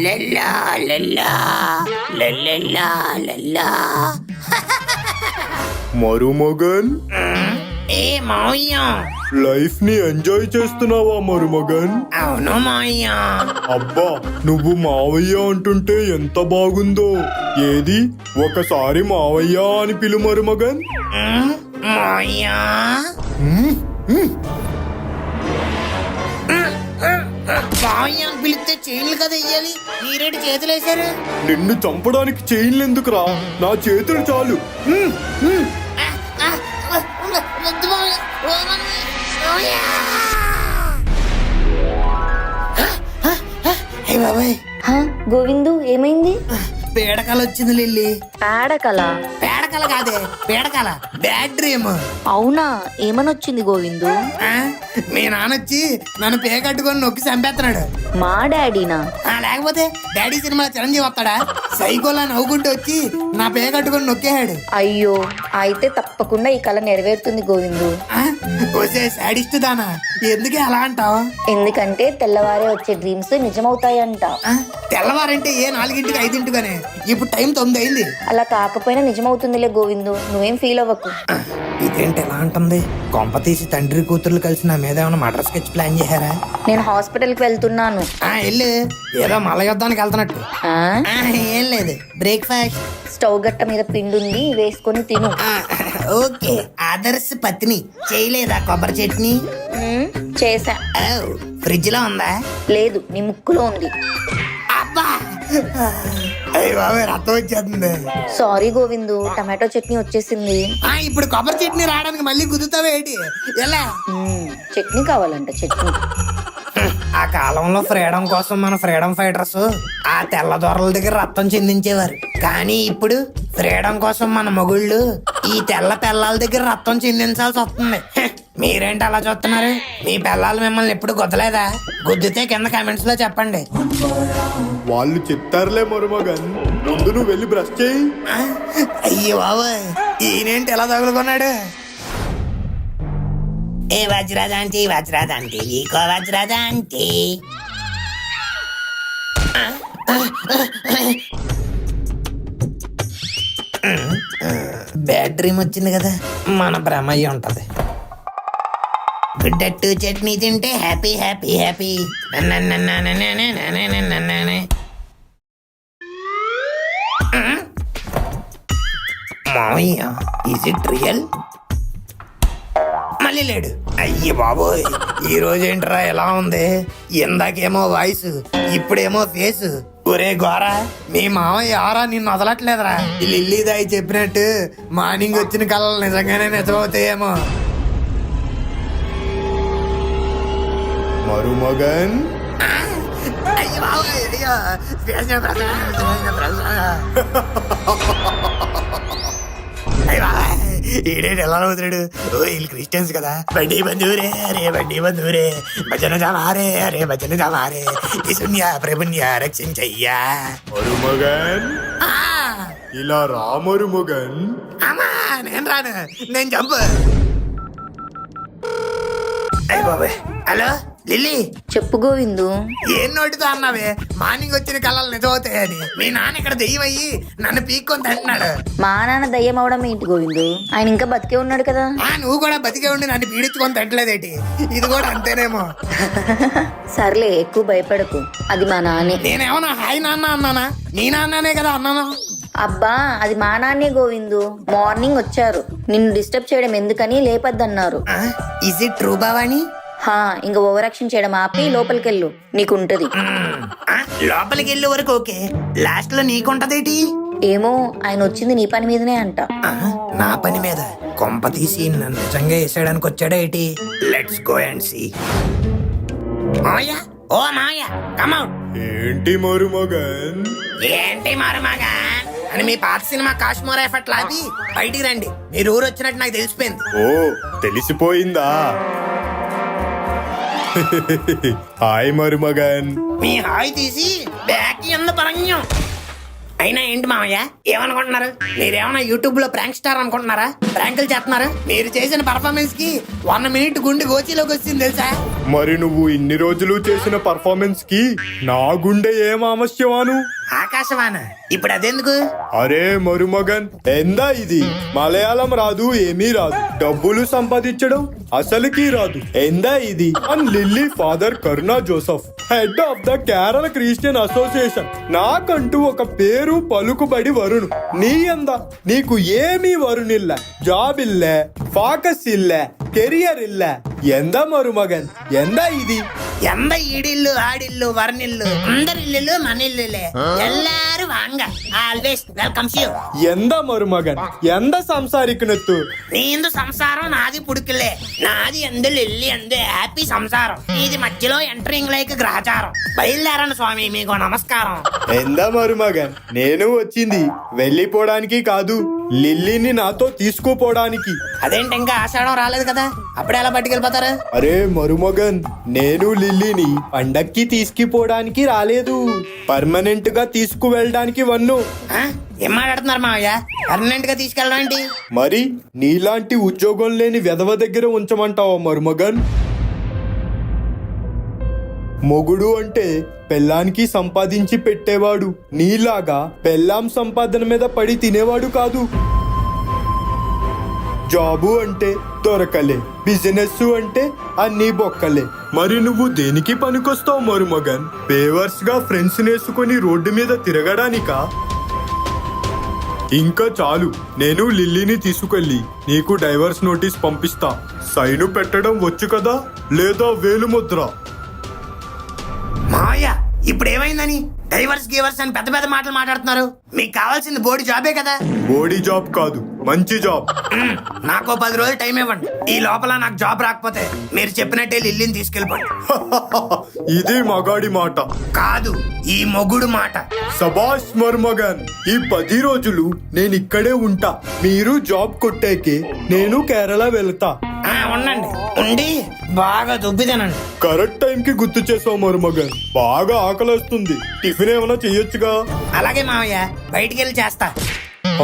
లల్లలా లల్లా లల్లలా లల్లా. మరుమగన్, ఏ మావయ్య, లైఫ్ ని ఎంజాయ్ చేస్తున్నావా మరుమగన్? అవును మావయ్య. అబ్బా, నువ్వు మావయ్య అంటుంటే ఎంత బాగుందో. ఏది ఒకసారి మావయ్య అని పిలు మరుమగన్. మావయ్య మావయ్య అని పిలిస్తే చైన్లు కదా వెయ్యాలి, మీరేంటి చేతులు వేశారు? నిన్ను చంపడానికి చైన్లు ఎందుకురా, నా చేతులు చాలు. వద్దు మావయ్య. ఓ మావయ్య. హే బాబాయ్, గోవిందు ఏమైంది? పేడకల వచ్చింది లిల్లీ. పేడకల? పేడకల కాదే, పేడకల. Bad dream. అవునా, ఏమనొచ్చింది గోవిందు? మీ నాన్న వచ్చి నన్ను పే కట్టుకొని నొక్కి చంపేస్తున్నాడు. మా డాడీనా? లేకపోతే డాడీ సినిమా చిరంజీవి వస్తాడా? సైకోలా నవ్వుకుంటూ వచ్చి నా పే కట్టుకొని నొక్కేశాడు. అయ్యో, అయితే తప్పకుండా ఈ కళ నెరవేరుతుంది గోవిందు. వచ్చే సాడిస్ట్ దానా, ఎందుకే అలా అంటావు? ఎందుకంటే తెల్లవారే వచ్చే డ్రీమ్స్ నిజమవుతాయంట. తెల్లవారంటే ఏ 4ంటికి 5ంటిగానే, ఇప్పుడు టైం 9 అయింది. అలా కాకపోయినా నిజమవుతుందిలే గోవిందు, నువ్వేం ఫీల్ అవ్వకు. ఇదేంటి ఎలా అంటుంది? కొంప తీసి తండ్రి కూతుర్లు కలిసి నా మీద ఏమైనా మర్డర్ స్కెచ్ ప్లాన్ చేశారా? నేను హాస్పిటల్ కి వెళ్తున్నాను. వెళ్ళు, ఏదో మల యుద్ధానికి వెళ్తున్నట్టు. ఏం లేదు, బ్రేక్ఫాస్ట్. స్టవ్ గట్ట మీద పిండి ఉంది, వేసుకొని తిను. ఓకే. ఆదర్శ పత్ని చేయలేదా కొబ్బరి చట్నీ? చేసా. ఫ్రిడ్జ్ లో ఉందా? లేదు, నీ ముక్కులో ఉంది. అబ్బా, అయ్య బాబాయ్, రక్తం వచ్చేస్తుంది. సారీ గోవిందు, టమాటో చట్నీ వచ్చేసింది. ఇప్పుడు కొబ్బరి చట్నీ రావడానికి మళ్ళీ కుదుతావేటి? ఎలా? చట్నీ కావాలంట, చట్నీ. ఆ కాలంలో ఫ్రీడమ్ కోసం మన ఫ్రీడమ్ ఫైటర్స్ ఆ తెల్ల దొరల దగ్గర రక్తం చెందించేవారు. కానీ ఇప్పుడు ఫ్రీడమ్ కోసం మన మొగుళ్ళు ఈ తెల్ల పిల్లల దగ్గర రక్తం చెందించాల్సి వస్తుంది. మీరేంటి అలా చూస్తున్నారు? మీ పిల్లలు మిమ్మల్ని ఎప్పుడు గుద్దలేదా? గుద్దితే కింద కామెంట్స్ లో చెప్పండి. వాళ్ళు చెప్తారులే మరుమగన్, ముందు నువ్వు వెళ్ళి బ్రష్ చేయి. అయ్యో బాబాయ్, ఈయనేంటి ఎలా తగులుకున్నాడు? ఏ వజ్రాదాంతి వజ్రాదాంతి నీకో వజ్రాదాంతి. బ్యాడ్ డ్రీమ్ వచ్చింది కదా, మన భ్రమయ్య ఉంటది. గుడ్డట్టు చట్నీ తింటే హ్యాపీ హ్యాపీ హ్యాపీ. మామయ్య, ఈజ్ ఇట్ రియల్? మళ్ళీ లేడు. అయ్యి బాబోయ్, ఈ రోజేంట్రా ఎలా ఉంది? ఇందాకేమో వాయిస్, ఇప్పుడేమో ఫేస్. ఒరే గోరా, మీ మామయ్య ఆరా నిన్ను వదలట్లేదురా. లిల్లీదాయి చెప్పినట్టు మార్నింగ్ వచ్చిన కళలు నిజంగానే నిజమవుతాయేమో. మరుమగన్, అయ్యో బాబోయ్, అయ్యో. ఈడేంటి ఎలా అవుతాడు? ఓ, వీళ్ళు క్రిస్టియన్స్ కదా. బండి బంధువురే, అరే బండి బంధువురే, భజన జమారే, అరే భజన జమారే, ఈ శూన్య ప్రభుణ్య రక్షించయ్యా. మరుమగన్, ఇలా రా మరుమగన్. అమ్మా, నేను రాను, నేను చంపు. అయ్య బాబాయ్. హలో లిల్లీ, చెప్పు గోవిందు. ఏం నోటితో అన్నావే మార్నింగ్ వచ్చిన కళలు నిజమవుతాయని? మీ నాన్న ఇక్కడ దెయ్యం అయ్యి నన్ను పీక్కొని తింటున్నాడు. మా నాన్న దయ్యం అవడం ఏంటి గోవిందు? ఆయన ఇంకా బతికే ఉన్నాడు కదా. నువ్వు కూడా బతికే ఉండి నన్ను పీడించుకొని తింటలేదేటి? ఇది కూడా అంతేనేమో. సర్లే, ఎక్కువ భయపడకు, అది మా నాన్నే. నేనేమన్నా హాయ్ నాన్న అన్నానా? నీ నాన్ననే కదా అన్నాను. అబ్బా, అది మా నాన్నే గోవిందు. మార్నింగ్ వచ్చారు, నిన్ను డిస్టర్బ్ చేయడం ఎందుకని లేపద్దన్నారు. Is it true Bhavani? ఇంకా ఓవర్ యాక్షన్ చేయడం ఆపి లోపలికెళ్ళు, నీకుంటది. లోపలికి వెళ్ళే వరకు ఓకే, లాస్ట్ లో నీకుంటదేటి? ఏమో, ఆయన వచ్చింది నీ పని మీదనే అంట. నా పని మీద కొంప తీసి నన్ను నిజంగా వేసేయడానికి వచ్చాడా ఏంటి? Let's go and see. Maya, ఓ మాయా, కమ్ అవుట్. ఏంటి మరుమగన్? ఏంటి మరుమగన్ అని మీ పాత సినిమా కాశ్మీర్ ఎఫర్ట్ లాది బయటికి రండి. మీరు ఊరు వచ్చినట్టు నాకు తెలిసిపోయింది. ఓ, తెలిసిపోయిందా? హాయ్ మరుమగన్. మీ హాయ్ తీసి బ్యాక్ ఎంత పరంజం. అయినా ఏంటి మామయ్య ఏమనుకుంటున్నారు? మీరేమన్నా యూట్యూబ్ లో ప్రాంక్ స్టార్ అనుకుంటున్నారా? ప్రాంకులు చేస్తున్నారు. మీరు చేసిన పర్ఫార్మెన్స్ కి 1 మినిట్ గుండె గోచిలోకి వచ్చింది తెలుసా? మరి నువ్వు ఇన్ని రోజులు చేసిన పర్ఫార్మెన్స్ కి నా గుండె ఏం ఆమస్యమాను? ఆకాశవాణ ఇప్పుడు అదెందుకు? అరే మరుమగన్, ఎందా ఇది? మలయాళం రాదు, ఏమీ రాదు, డబ్బులు సంపాదించడం అసలుకి రాదు. ఎందా ఇది? అండ్ లిల్లీ ఫాదర్ కరుణా Joseph, head of the Kerala Christian association. నాకంటూ ఒక పేరు పలుకుబడి వరుణు. నీ ఎందా? నీకు ఏమీ వరుణిల్ల, జాబ్ ఇల్లే, ఫాకస్ ఇల్లే, కెరియర్ ఇల్లే. ఎందా మరుమగన్, ఎందా ఇది? ಎಂದ ಇಡಿಲ್ಲು ಆಡಿಲ್ಲು ವರ್ನಿಲ್ಲು అందరిల్లు మనిల్లులే ಎಲ್ಲಾರು ವಾಂಗ ಆಲ್ವೇಸ್ వెల్కమ్స్ యూ. ಎಂದ ಮರುಮಗನ್, ಎಂದ ಸಂಸಾರಿಕನತ್ತು? నీందు సంసారం నాది పుడుకులే, నాది ఎందులు ఇల్లి అందే హ్యాపీ సంసారం. ఇది మధ్యలో ఎంటరింగ్ లైక్ గ్రహచారం. బయలుదేరండి స్వామి, మీకు నమస్కారం. ఎంద మరుమగన్, నేను వచ్చింది వెళ్ళిపోవడానికి కాదు, లిల్లీని నాతో తీసుకుపోవడానికి. అదేంటి ఇంకా ఆషాఢం రాలేదు కదా, అప్పుడే ఎలా పట్టుకెళ్ళిపోతారు? అరే మరుమగన్, నేను లిల్లీని పండక్కి తీసుకుపోవడానికి రాలేదు, పర్మనెంట్ గా తీసుకువెళ్ళడానికి వన్ను. ఆ? ఏం మాట్లాడుతున్నారు మావయ్య? పర్మనెంట్ గా తీసుకెళ్ళడం ఏంటి? మరి నీలాంటి ఉద్యోగం లేని వెధవ దగ్గర ఉంచమంటావా మరుమగన్? మొగుడు అంటే పెళ్ళానికి సంపాదించి పెట్టేవాడు, నీలాగా పెళ్ళాం సంపాదన మీద పడి తినేవాడు కాదు. జాబు అంటే దొరకలే, బిజినెస్ అంటే అన్ని బొక్కలే. మరి నువ్వు దేనికి పనికొస్తావు మరుమగన్? పేవర్స్ గా ఫ్రెండ్స్ నేసుకొని రోడ్డు మీద తిరగడానికా? ఇంకా చాలు, నేను లిల్లీని తీసుకెళ్ళి నీకు డైవర్స్ నోటీస్ పంపిస్తా. సైను పెట్టడం వచ్చు కదా, లేదా వేలుముద్ర? మావయ్య ఇప్పుడు ఏమైందని డైవర్స్ గీవర్స్ అని పెద్ద పెద్ద మాటలు మాట్లాడుతున్నారు? మీకు కావాల్సింది బోడి జాబే కదా. బోడీ జాబ్ కాదు, మంచి జాబ్. నాకు 10 రోజులు టైం ఇవ్వండి. ఈ లోపల నాకు జాబ్ రాకపోతే మీరు చెప్పినట్టే లిల్లీని తీసుకెళ్ళిపోండి. ఇది మగాడి మాట కాదు, ఈ మొగుడు మాట. సబాష్ మరుమగన్, ఈ 10 రోజులు నేను ఇక్కడే ఉంటా. మీరు జాబ్ కొట్టాకే నేను కేరళ వెళ్తా. ఉండండి, ఉండి బాగా దుబ్బి తినండి. కరెక్ట్ టైం కి గుర్తు చేసావు మరుమగన్, బాగా ఆకలేస్తుంది, టిఫిన్ ఏమైనా చెయ్యొచ్చుగా? అలాగే మావయ్య, బయటికి వెళ్ళి చేస్తా.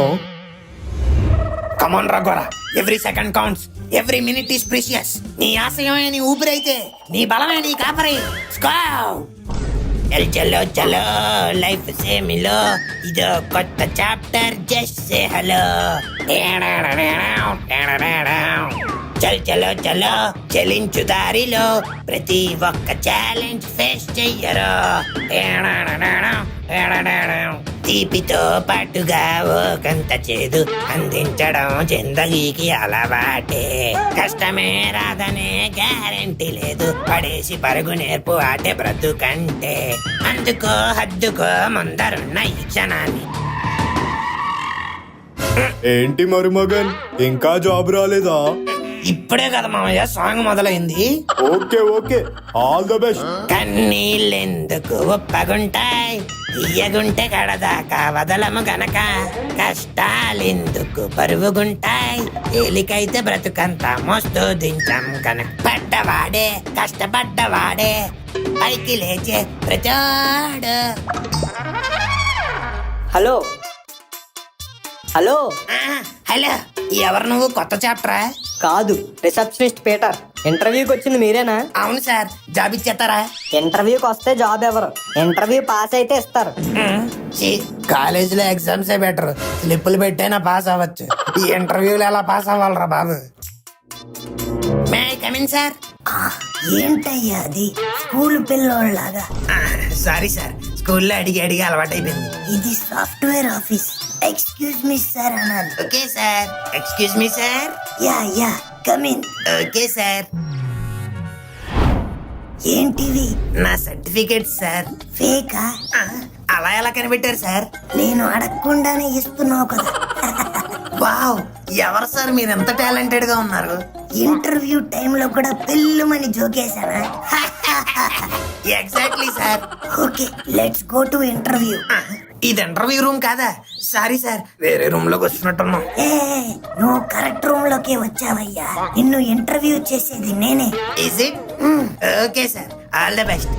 ఆ? కమాన్ రఘోరా, every second counts, every minute is precious. నీ ఆశయమే నీ ఊపిరైతే, నీ బలమే నీ కాపరి. చలో చలో లైఫ్ సే మిలో, ఇదో కొత్త చాప్టర్, జస్ట్ సే హలో. చల్ చలో చలో చలించు దారిలో, ప్రతి ఒక్క ఛాలెంజ్ ఫేస్ చెయ్యరు. తీపితో పాటుగా ఒకంత చేదు అందించడం జిందగీకి అలవాటే. కష్టమే రాదనే గ్యారెంటీ లేదు, పడేసి పరుగు నేర్పు ఆటే బ్రతుకంటే. అందుకో హద్దుకో ముందరున్న ఈ క్షణాన్ని. ఏంటి మరుమగన్, ఇంకా జాబ్ రాలేదా? ఇప్పుడే కదా మామయ్య సాంగ్ మొదలైంది. Okay okay, all the best. కన్నీళ్ళెందుకు ఉప్పగుంటాయి, తీయగుంటే కడదాకా వదలము గనక. కష్టాలెందుకు బరువుగుంటాయి, తేలికైతే బ్రతుకంతా మోస్తూ దించం కనుక. పడ్డవాడే కష్టపడ్డవాడే పైకి లేచే ప్రచాడు. హలో హలో హలో, ఎవరు నువ్వు? కొత్త చాప్టరా? కాదు, రిసెప్షనిస్ట్ పీటర్. ఇంటర్వ్యూకి వచ్చింది మీరేనా? అవును సార్, జాబ్ ఇచ్చేస్తారా? ఇంటర్వ్యూకి వస్తే జాబ్ ఎవరు? ఇంటర్వ్యూ పాస్ అయితే ఇస్తారు. కాలేజీలో ఎగ్జామ్సే బెటర్, స్లిప్పులు పెట్టైనా పాస్ అవ్వచ్చు. ఈ ఇంటర్వ్యూలు ఎలా పాస్ అవ్వాలరా బాబు? May I come in sir? ఏంటయ్యా అది, స్కూల్ పిల్లోళ్ళలాగా? సారీ సార్, స్కూల్లో అడిగి అడిగి అలవాటైపోయింది. ఇది software office. Excuse me sir అనాలి. Okay sir. Excuse me sir. Yeah yeah come in. Okay sir. ఏంటివి? నా సర్టిఫికేట్ సార్. ఫేకా? అలా ఎలా కనిపెట్టారు సార్? నేను అడగకుండానే ఇస్తున్నావు కదా. వావ్, ఎవరు సార్ మీరు ఎంత టాలెంటెడ్ గా ఉన్నారు? ఇంటర్వ్యూ టైంలో కూడా పెళ్ళుమని జోకేశానా? Exactly sir. Okay, let's go to interview. ఇది ఇంటర్వ్యూ రూమ్ కాదా? సారీ సార్, వేరే రూమ్ లోకి వస్తున్నట్టున్నాం. ఏ, నువ్వు కరెక్ట్ రూమ్ లోకి వచ్చావయ్యా. నిన్ను ఇంటర్వ్యూ చేసేది నేనే. Is it? Okay sir, all the best.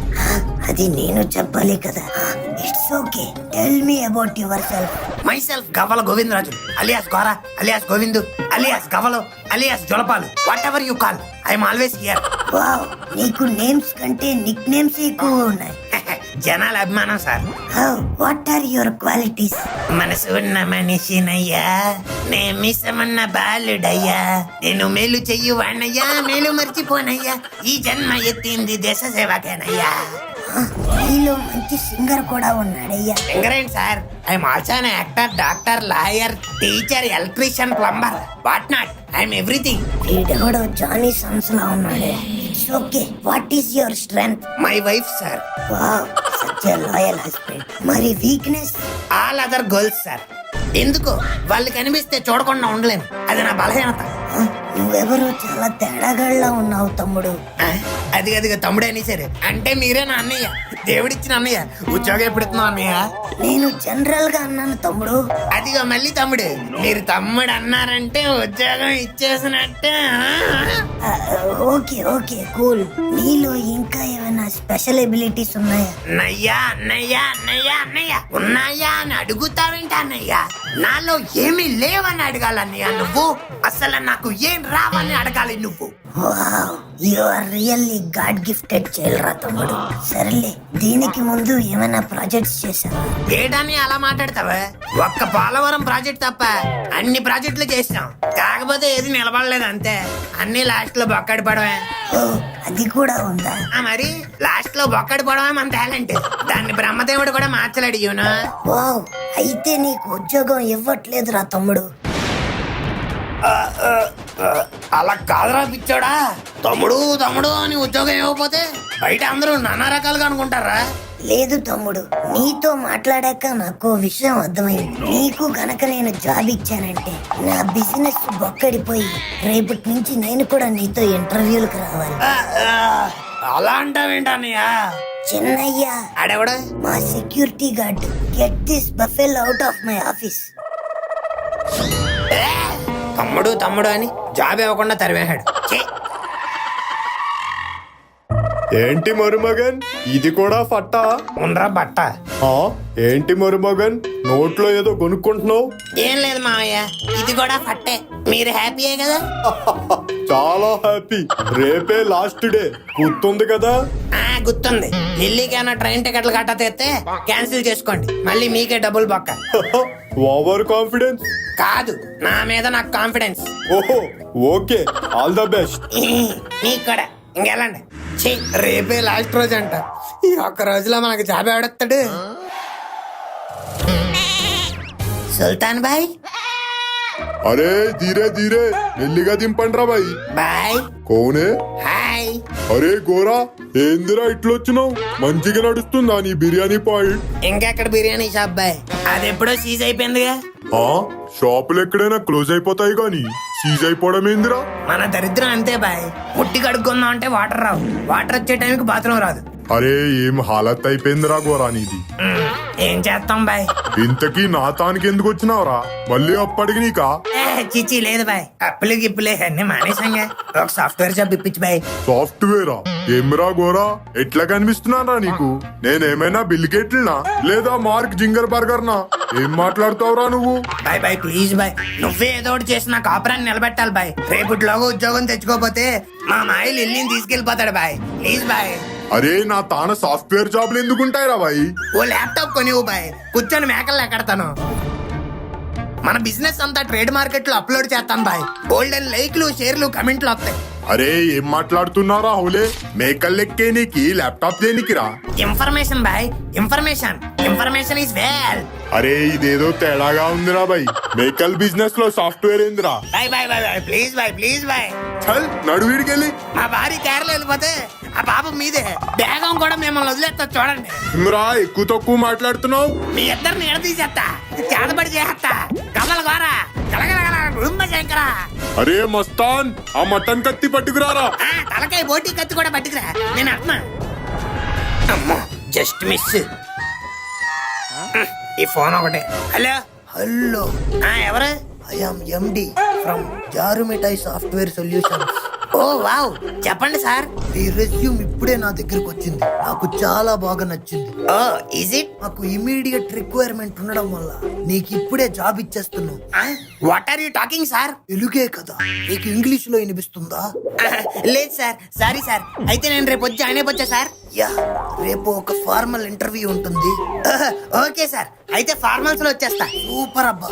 అది నేను చెప్పాలి కదా. It's okay, tell me about yourself. Myself Gavvala Govindaraju alias Gora alias Govindu alias Gavvalu alias Jolapalu whatever you call I'm always here. Wow, నీకు names కంటే నిక్ నేమ్స్ ఎక్కువ ఉన్నాయి. జనాల అభిమానం sir. What are your qualities? మనసు ఉన్న మనిషినయ్యా, నే మిసమన్న బాలుడయ్యా, నేను మేలు చెయ్యి వాణయ్యా, మేలు మర్చిపోనయ్యా, ఈ జన్మ ఎత్తింది దేశ సేవకేనయ్యా. నీలో మంచి సింగర్ కూడా ఉన్నాడయ్యా. సింగర్ ఏంటి sir? I'm also an actor, doctor, lawyer, teacher, electrician, plumber, what not, I'm everything. వీడెవడో జానీ సన్స్ లా ఉన్నాడే. It's okay, what is your strength? My wife sir. Wow, such a loyal husband. మరి weakness? All other girls sir. ఎందుకు? వాళ్ళు కనిపిస్తే చూడకుండా ఉండలేను, అది నా బలహీనత. నువ్వెవరో చాలా తేడాగాళ్ళ ఉన్నావు తమ్ముడు. అదిగా తమ్ముడు అని సరే అంటే మీరే నా అన్నయ్య, దేవుడిచ్చిన అన్నయ్య. ఉద్యోగం ఎప్పుడు ఇస్తున్నావు అన్నయ్య? నేను జనరల్ గా అన్నాను తమ్ముడు. అదిగో మళ్ళీ తమ్ముడు. మీరు తమ్ముడు అన్నారంటే ఉద్యోగం ఇచ్చేసినట్టే. Okay okay cool. నీలో ఇంకా ఏమైనా స్పెషల్ ఎబిలిటీస్ ఉన్నాయా? అన్నయ్యా అన్నయ్యా అన్నయ్యా అన్నయ్య ఉన్నాయా అని అడుగుతావేంటి అన్నయ్య? నాలో ఏమీ లేవని అడగాలన్నయ్య నువ్వు. అసలు నాకు ఏం రావని అడగాలి నువ్వు. Wow, you are really god gifted చైల్డ్రా తమ్ముడు. సరేలే, దీనికి ముందు ఏమైనా ప్రాజెక్ట్స్ చేశావా? ఏడాని అలా మాట్లాడతావా? ఒక్క పోలవరం ప్రాజెక్ట్ తప్ప అన్ని ప్రాజెక్టులు చేసినాం, కాకపోతే ఏది నిలబడలేదు అంతే. అన్ని లాస్ట్ లో బొక్కడి పడవే. ఓ, అది కూడా ఉందా? మరి లాస్ట్ లో బొక్కడి పడవే మన టాలెంట్. దాన్ని బ్రహ్మదేవుడు కూడా మార్చలేడు. యూనో. వావ్, అయితే నీకు ఉద్యోగం ఇవ్వట్లేదురా తమ్ముడు. అలా కాదురా పిచ్చోడా. తమ్ముడు తమ్ముడు అని ఉద్యోగం ఇవ్వకపోతే బయట అందరూ నానా రకాలుగా అనుకుంటారా? లేదు తమ్ముడు, నీతో మాట్లాడాక నాకు విషయం అర్థమైంది. నీకు గనక నేను జాబ్ ఇచ్చానంటే నా బిజినెస్ బొక్కడిపోయి రేపటి నుంచి నేను కూడా నీతో ఇంటర్వ్యూలకు రావాలి. అలా అంటావేంటన్నయ్య? చిన్నయ్య, ఆడెవడు? మా security guard. Get this బఫెల్ out of my office. తమ్ముడు తమ్ముడు అని జాబ్ ఇవ్వకుండా తరివేశాడు. ఏంటి మరుమగన్, ఇది కూడా ఫట్టా? ఉండరా బట్ట. ఆ, ఏంటి మరుమగన్, నోట్లో ఏదో కొనుక్కుంటున్నావు? ఏం లేదు మామయ్య, ఇది కూడా ఫట్టే. మీరు హ్యాపీయే కదా? చాలా హ్యాపీ. రేపే లాస్ట్ డే, గుర్తుంది కదా? గుర్తుంది. ఢిల్లీకి ఏమైనా ట్రైన్ టికెట్లు గట్టా తెస్తే క్యాన్సిల్ చేసుకోండి, మళ్ళీ మీకే డబ్బులు బొక్క. ఓవర్ కాన్ఫిడెన్స్ కాదు, నా మీద నాకు కాన్ఫిడెన్స్. ఓహో, ఓకే, ఆల్ ద బెస్ట్. నీకు కూడా. ఇంకెళ్ళండి. రేపే లాస్ట్ రోజు అంట. ఈ ఒక్క రోజులో మనకు జాబ్ ఎవడెత్తాడు? సుల్తాన్ బాయ్. అరే ధీరే ధీరే, మెల్లిగా దింపండ్రా బాయ్. బాయ్. కోనే? హాయ్. అరే గోరా, ఏందిరా ఇట్లొచ్చినావు? మంచిగా నడుస్తుందా నీ బిర్యానీ పాయింట్? ఇంకెక్కడ బిర్యానీ షాప్ బాయ్? అది ఎప్పుడో సీజ్ అయిపోయిందిగా. ఆ, షాపులు ఎక్కడైనా క్లోజ్ అయిపోతాయి గానీ సీజ్ అయిపోవడం ఏందిరా? మన దరిద్రం అంతే బాయ్. ముట్టి కడుక్కుందాం అంటే వాటర్ రావు, వాటర్ వచ్చే టైంకి బాత్రూమ్ రాదు. అరే ఏం హాలత్ అయిపోయిందిరా గోరా నీది. ఏం చేస్తాం బాయ్? ఇంతకీ నా తానికి ఎందుకు వచ్చినావురా? మళ్ళీ అప్పటికి నీకా? చిచ్చి లేదు బాయ్, అప్పులు గిప్పులే అన్ని మానేసంగా. ఒక సాఫ్ట్వేర్ జాబ్ ఇప్పించి బాయ్. సాఫ్ట్వేరా? ఏమ్రా గోరా, ఎట్లా కనిపిస్తున్నారా నీకు? నేనేమైనా బిల్ గేట్లనా లేదా మార్క్ జింగర్ బర్గర్ నా? ఏం మాట్లాడుతావురా నువ్వు? బాయ్ బాయ్ ప్లీజ్ బాయ్, నువ్వే ఏదో ఒకటి చేసి నా కాపురాన్ని నిలబెట్టాలి బాయ్. రేపటిలోగా ఉద్యోగం తెచ్చుకోపోతే మా మాయలు ఇల్లుని తీసుకెళ్లిపోతాడు బాయ్. Please bye. అరే నా తాన సాఫ్ట్వేర్ జాబ్లు ఎందుకుంటాయిరా బాయ్? ఓ ల్యాప్టాప్ కొనివ్వు బాయ్, కూర్చొని మేకలు ఎక్కడతాను. మన బిజినెస్ అంతా ట్రేడ్ మార్కెట్ లో అప్లోడ్ చేస్తాను బాయ్. గోల్డెన్ లైక్లు, షేర్లు, కమెంట్లు వస్తాయి. అరే ఏం మాట్లాడుతున్నారా హౌలే? మేకల్ లెక్కే నీకి ల్యాప్టాప్ దేనికిరా? ఇన్ఫర్మేషన్ బాయ్, ఇన్ఫర్మేషన్. Information is well. అరే ఇదేదో తేడాగా ఉందిరా బాయ్. మేకల్ బిజినెస్ లో సాఫ్ట్వేర్ ఏందిరా? బాయ్ బాయ్ బాయ్ బాయ్ ప్లీజ్ బాయ్, ప్లీజ్ బాయ్. చల్ నడువీడికెళ్ళి. మా భార్య కేరళ వెళ్ళిపోతే ఆ పాపం మీదే. బేగం కూడా మిమ్మల్ని వదిలేస్తా చూడండి. ఇమ్రా ఎక్కువ తక్కువ మాట్లాడుతున్నావు. మీ ఇద్దరిని ఎడతీసేస్తా, చేతబడి చేస్తా. కమల గోరా కలగలగల గుడుంబ శంకరా. అరే మస్తాన్, ఆ మటన్ కత్తి పట్టుకురారా. తలకాయ బోటి కత్తి కూడా పట్టుకురా, నేను అట్నా. అమ్మో జస్ట్ మిస్. ఈ ఫోన్ ఒకటే. హలో హలో, ఎవరు? I'm MD from Jaru Mithai software solutions. Oh wow, చెప్పండి సార్. ఈ రెజ్యూమ్ ఇప్పుడే నా దగ్గరకు వచ్చింది, నాకు చాలా బాగా నచ్చింది. Oh is it? నాకు ఇమీడియట్ రిక్వైర్మెంట్ ఉండడం వల్ల నీకు ఇప్పుడే జాబ్ ఇచ్చేస్తున్నావు. What are you talking sir? తెలుగే కదా, నీకు ఇంగ్లీష్ లో వినిపిస్తుందా? లేదు సార్, సారీ సార్. అయితే నేను రేపు వచ్చి జాయిన్ అయిపోచ్చా సార్? యా, రేపు ఒక ఫార్మల్ ఇంటర్వ్యూ ఉంటుంది. ఓకే సార్, అయితే ఫార్మల్స్ లో వచ్చేస్తా. సూపర్ అబ్బా,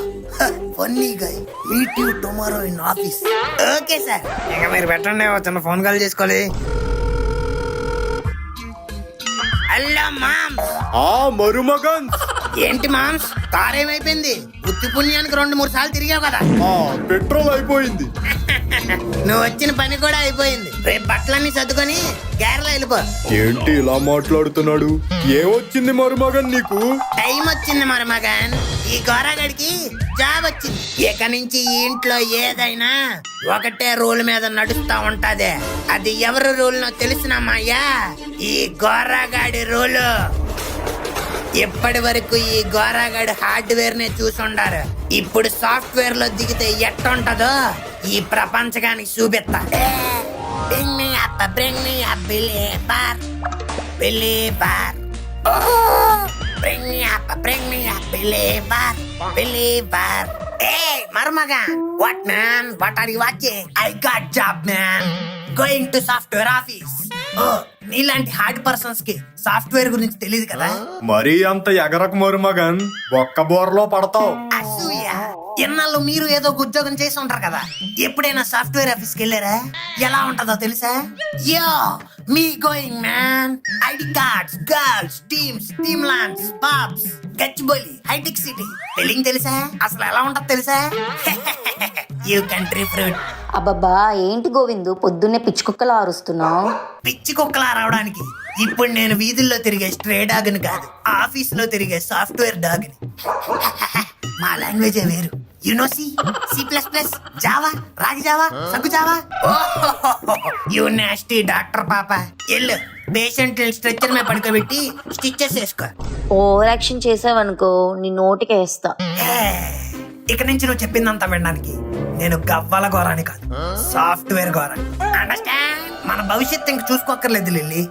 funny guy. Meet you tomorrow in office. Okay sir. ఇంకా మీరు పెట్టండి, చిన్న ఫోన్ కాల్ చేసుకోవాలి. హలో మామ్స్. మరుమగన్. ఏంటి మామ్స్, కార్ ఏమైపోయింది? ఉత్తి పుణ్యానికి 2-3 సార్లు తిరిగావు కదా. పెట్రోల్ అయిపోయింది. నువ్వు వచ్చిన పని కూడా అయిపోయింది. రేపు బట్టలన్నీ సర్దుకొని కేరళ వెళ్ళిపో. ఏంటి ఇలా మాట్లాడుతున్నాడు? ఏమొచ్చింది మరుమగన్ నీకు? టైం వచ్చింది మరి మగన్. ఈ గోరాగడికి జాబ్ వచ్చింది. ఇక నుంచి ఈ ఇంట్లో ఏదైనా ఒకటే రూల్ మీద నడుస్తా ఉంటది. అది ఎవరి రూల్ నో తెలిసినమ్మయ్యా? ఈ గోరాగాడి రూలు. ఇప్పటి వరకు ఈ గోరాగాడు హార్డ్వేర్ నే చూసుండారు. ఇప్పుడు సాఫ్ట్వేర్ లో దిగితే ఎట్టుంటదో ఈ ప్రపంచకానికి చూపిస్తా. Bring me up, bring me up, believer, believer. Oh, bring me up, believer, believer. Hey, Marmaga, what man? What are you watching? I got job, man. Going to software office. Oh, నీలాంటి hard persons కి software గురించి తెలియదు కదా. మరీ అంత ఎగరకు మరుమగన్, ఒక్క బోర్లో పడతావు. అసూయ. ఎన్నాళ్ళు మీరు ఏదో ఒక ఉద్యోగం చేసి ఉంటారు కదా. ఎప్పుడైనా సాఫ్ట్వేర్ ఆఫీస్ కి వెళ్ళారా? ఎలా ఉంటదో తెలుసా? Yo, me going man. ID cards, girls, teams, team lands, pubs, Gachibowli, Hitech City. Billing తెలుసా? అసలు ఎలా ఉంటదో తెలుసా? You country fruit. అబ్బబ్బా, ఏంటి గోవిందు పొద్దున్నే పిచ్చి కుక్కలా అరుస్తున్నావు? పిచ్చి కుక్కలా రావడానికి ఇప్పుడు నేను వీధుల్లో తిరిగే స్ట్రే డాగ్ని కాదు, ఆఫీస్ లో తిరిగే సాఫ్ట్వేర్ డాగ్ని. మా లాంగ్వేజే వేరు. యునో C++, జావా, రాగి జావా, సగ్గు జావా. యు నాస్టీ డాక్టర్ పాప. ఎల్లు పేషెంట్ స్ట్రెచ్చర్ మీద పడుకోబెట్టి స్టిచెస్ వేసుకో. ఓవర్ యాక్షన్ చేసావనుకో నీ నోటికి వేస్తా. ఇక నుంచి నువ్వు చెప్పిందంతా వినడానికి నేను గవ్వల ఘోరాని కాదు, సాఫ్ట్వేర్ ఘోరాని. అండర్స్టాండ్? మన భవిష్యత్తు ఇంక చూసుకోక్కర్లేదు లిల్లీ.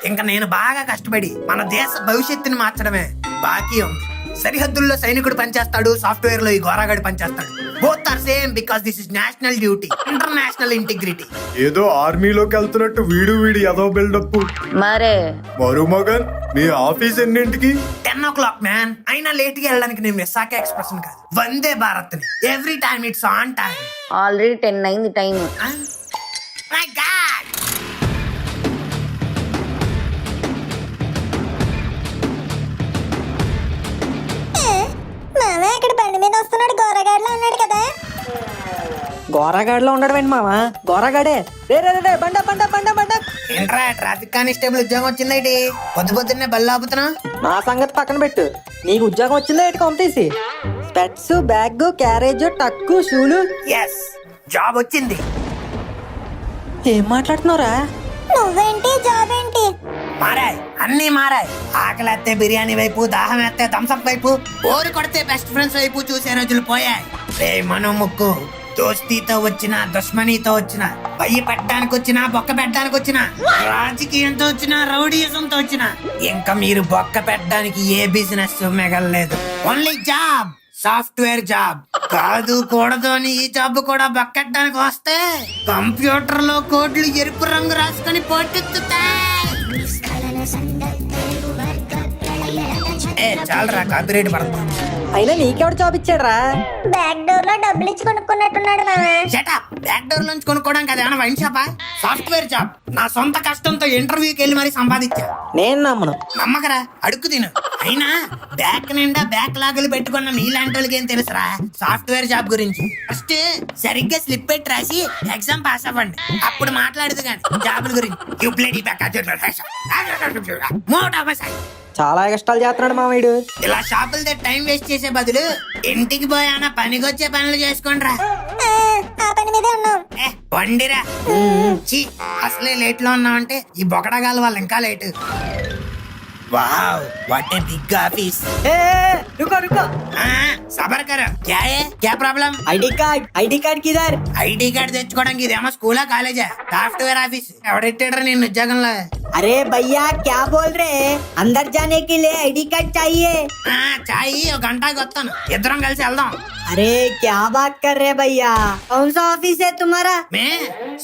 ఇంకా నేను బాగా కష్టపడి మన దేశ భవిష్యత్తుని మార్చడమే బాకీ ఉంది. సరిహద్దుల్లో సైనికుడు పనిచేస్తాడు, సాఫ్ట్వేర్ లో ఈ ఘోరాగాడు పనిచేస్తాడు. Both are same because this is national duty, international integrity. ఏదో ఆర్మీలోకి వెళ్తున్నట్టు వీడి ఏదో బిల్డప్. మరే మరుమగన్, నీ ఆఫీస్ ఎన్నింటికి? 10 o'clock మ్యాన్. అయినా లేట్ గా వెళ్ళడానికి నేను విశాఖ ఎక్స్ప్రెస్ కాదు, వందే భారత్ ని. Every time it's on time. Already 10 అయింది టైం. My God. మామ ఇక్కడ బండి మీద వస్తున్నాడు, గోరగాడిలో ఉన్నాడు కదా. గోరాగాడిలో ఉండడం ఏంటి మావా? గోరాగాడే. రే రే రే, బండ బండ బండ బండ. ఏంట్రా ట్రాఫిక్ కానిస్టేబుల్ ఉద్యోగం వచ్చిందేటి? పొద్దున్నే బళ్ళు ఆపుతున్నా. నా సంగతి పక్కన పెట్టు, నీకు ఉద్యోగం వచ్చిందా ఏంటి కొంపతీసి? స్పెట్స్, బ్యాగ్, క్యారేజ్, టక్కు, షూలు. ఎస్, జాబ్ వచ్చింది. ఏం మాట్లాడుతున్నారా? నువ్వేంటి, జాబ్ ఏంటి? మారాయి, అన్నీ మారాయి. ఆకలి ఎత్తే బిర్యానీ వైపు, దాహం ఎత్తే థమ్స్అప్ వైపు, ఓరు కొడితే బెస్ట్ ఫ్రెండ్స్ వైపు చూసే రోజులు పోయాయి. రే మనో ముక్కు, దోస్తీతో వచ్చినా, దుష్మనీతో వచ్చినా, బయ్యి పెట్టడానికి వచ్చినా, బొక్క పెట్టడానికి వచ్చినా, రాజకీయంతో వచ్చినా, రౌడీజంతో వచ్చినా, ఇంకా మీరు బొక్క పెట్టడానికి ఏ బిజినెస్ మిగలలేదు. Only job, software job. కాదు కూడదు అని ఈ జాబ్ కూడా బొక్కెట్టడానికి వస్తే కంప్యూటర్ లో కోడ్లు ఎరుపు రంగు రాసుకొని పోటెత్తుతాయి. చాలరా, కాపీరైట్ పడతాం. అయినా నీకెవడు జాబ్ ఇచ్చాడ్రా? బ్యాక్ డోర్ లో డబ్బులు ఇచ్చి కొనుక్కున్నట్టున్నాడు మామ. షటప్. బ్యాక్ డోర్ నుంచి కొనుక్కోవడానికి అది ఏమైనా వైన్ షాపా? Software job. నా సొంత కష్టంతో ఇంటర్వ్యూకి వెళ్ళి మరీ సంపాదించా. నేను నమ్మను. నమ్మకరా, అడుక్కు తిను. అయినా బ్యాక్ నిండా బ్యాక్ లాగులు పెట్టుకున్న మీలాంటి వాళ్ళకి ఏం తెలుసురా సాఫ్ట్వేర్ జాబ్ గురించి? ఫస్ట్ సరిగ్గా స్లిప్ పెట్టి రాసి ఎగ్జామ్ పాస్ అవ్వండి, అప్పుడు మాట్లాడదు కానీ జాబుల గురించి. You bloody back. చాలా కష్టాలు చేస్తున్నాడు మా వీడు. ఇలా షాపులతో టైం వేస్ట్ చేసే బదులు ఇంటికి పోయానా పనికొచ్చే పనులు చేసుకోండి రా. ఆ పని మీదే ఉన్నాం. వండిరా. అసలే లేట్ లో ఉన్నామంటే ఈ బొకడగాల వాళ్ళు ఇంకా లేటు. वाह व्हाट ए बिग ऑफिस। रुको रुको। सबर करो, क्या है, क्या प्रॉब्लम? ఐడి కార్డ్ కిదర్? ఐడి కార్డ్ తెచ్చుకోవడానికి ఇదేమో స్కూలా కాలేజా? Software office. ఎవడెట్టాడు నేను ఉద్యోగంలో? अरे भैया क्या बोल रहे हैं? अंदर जाने के लिए आईडी कार्ड चाहिए। చాయి ఒక గంటకి వస్తాను, ఇద్దరం కలిసి వెళ్దాం। अरे क्या बात कर रहे भैया? कौन सा ऑफिस है तुम्हारा? మే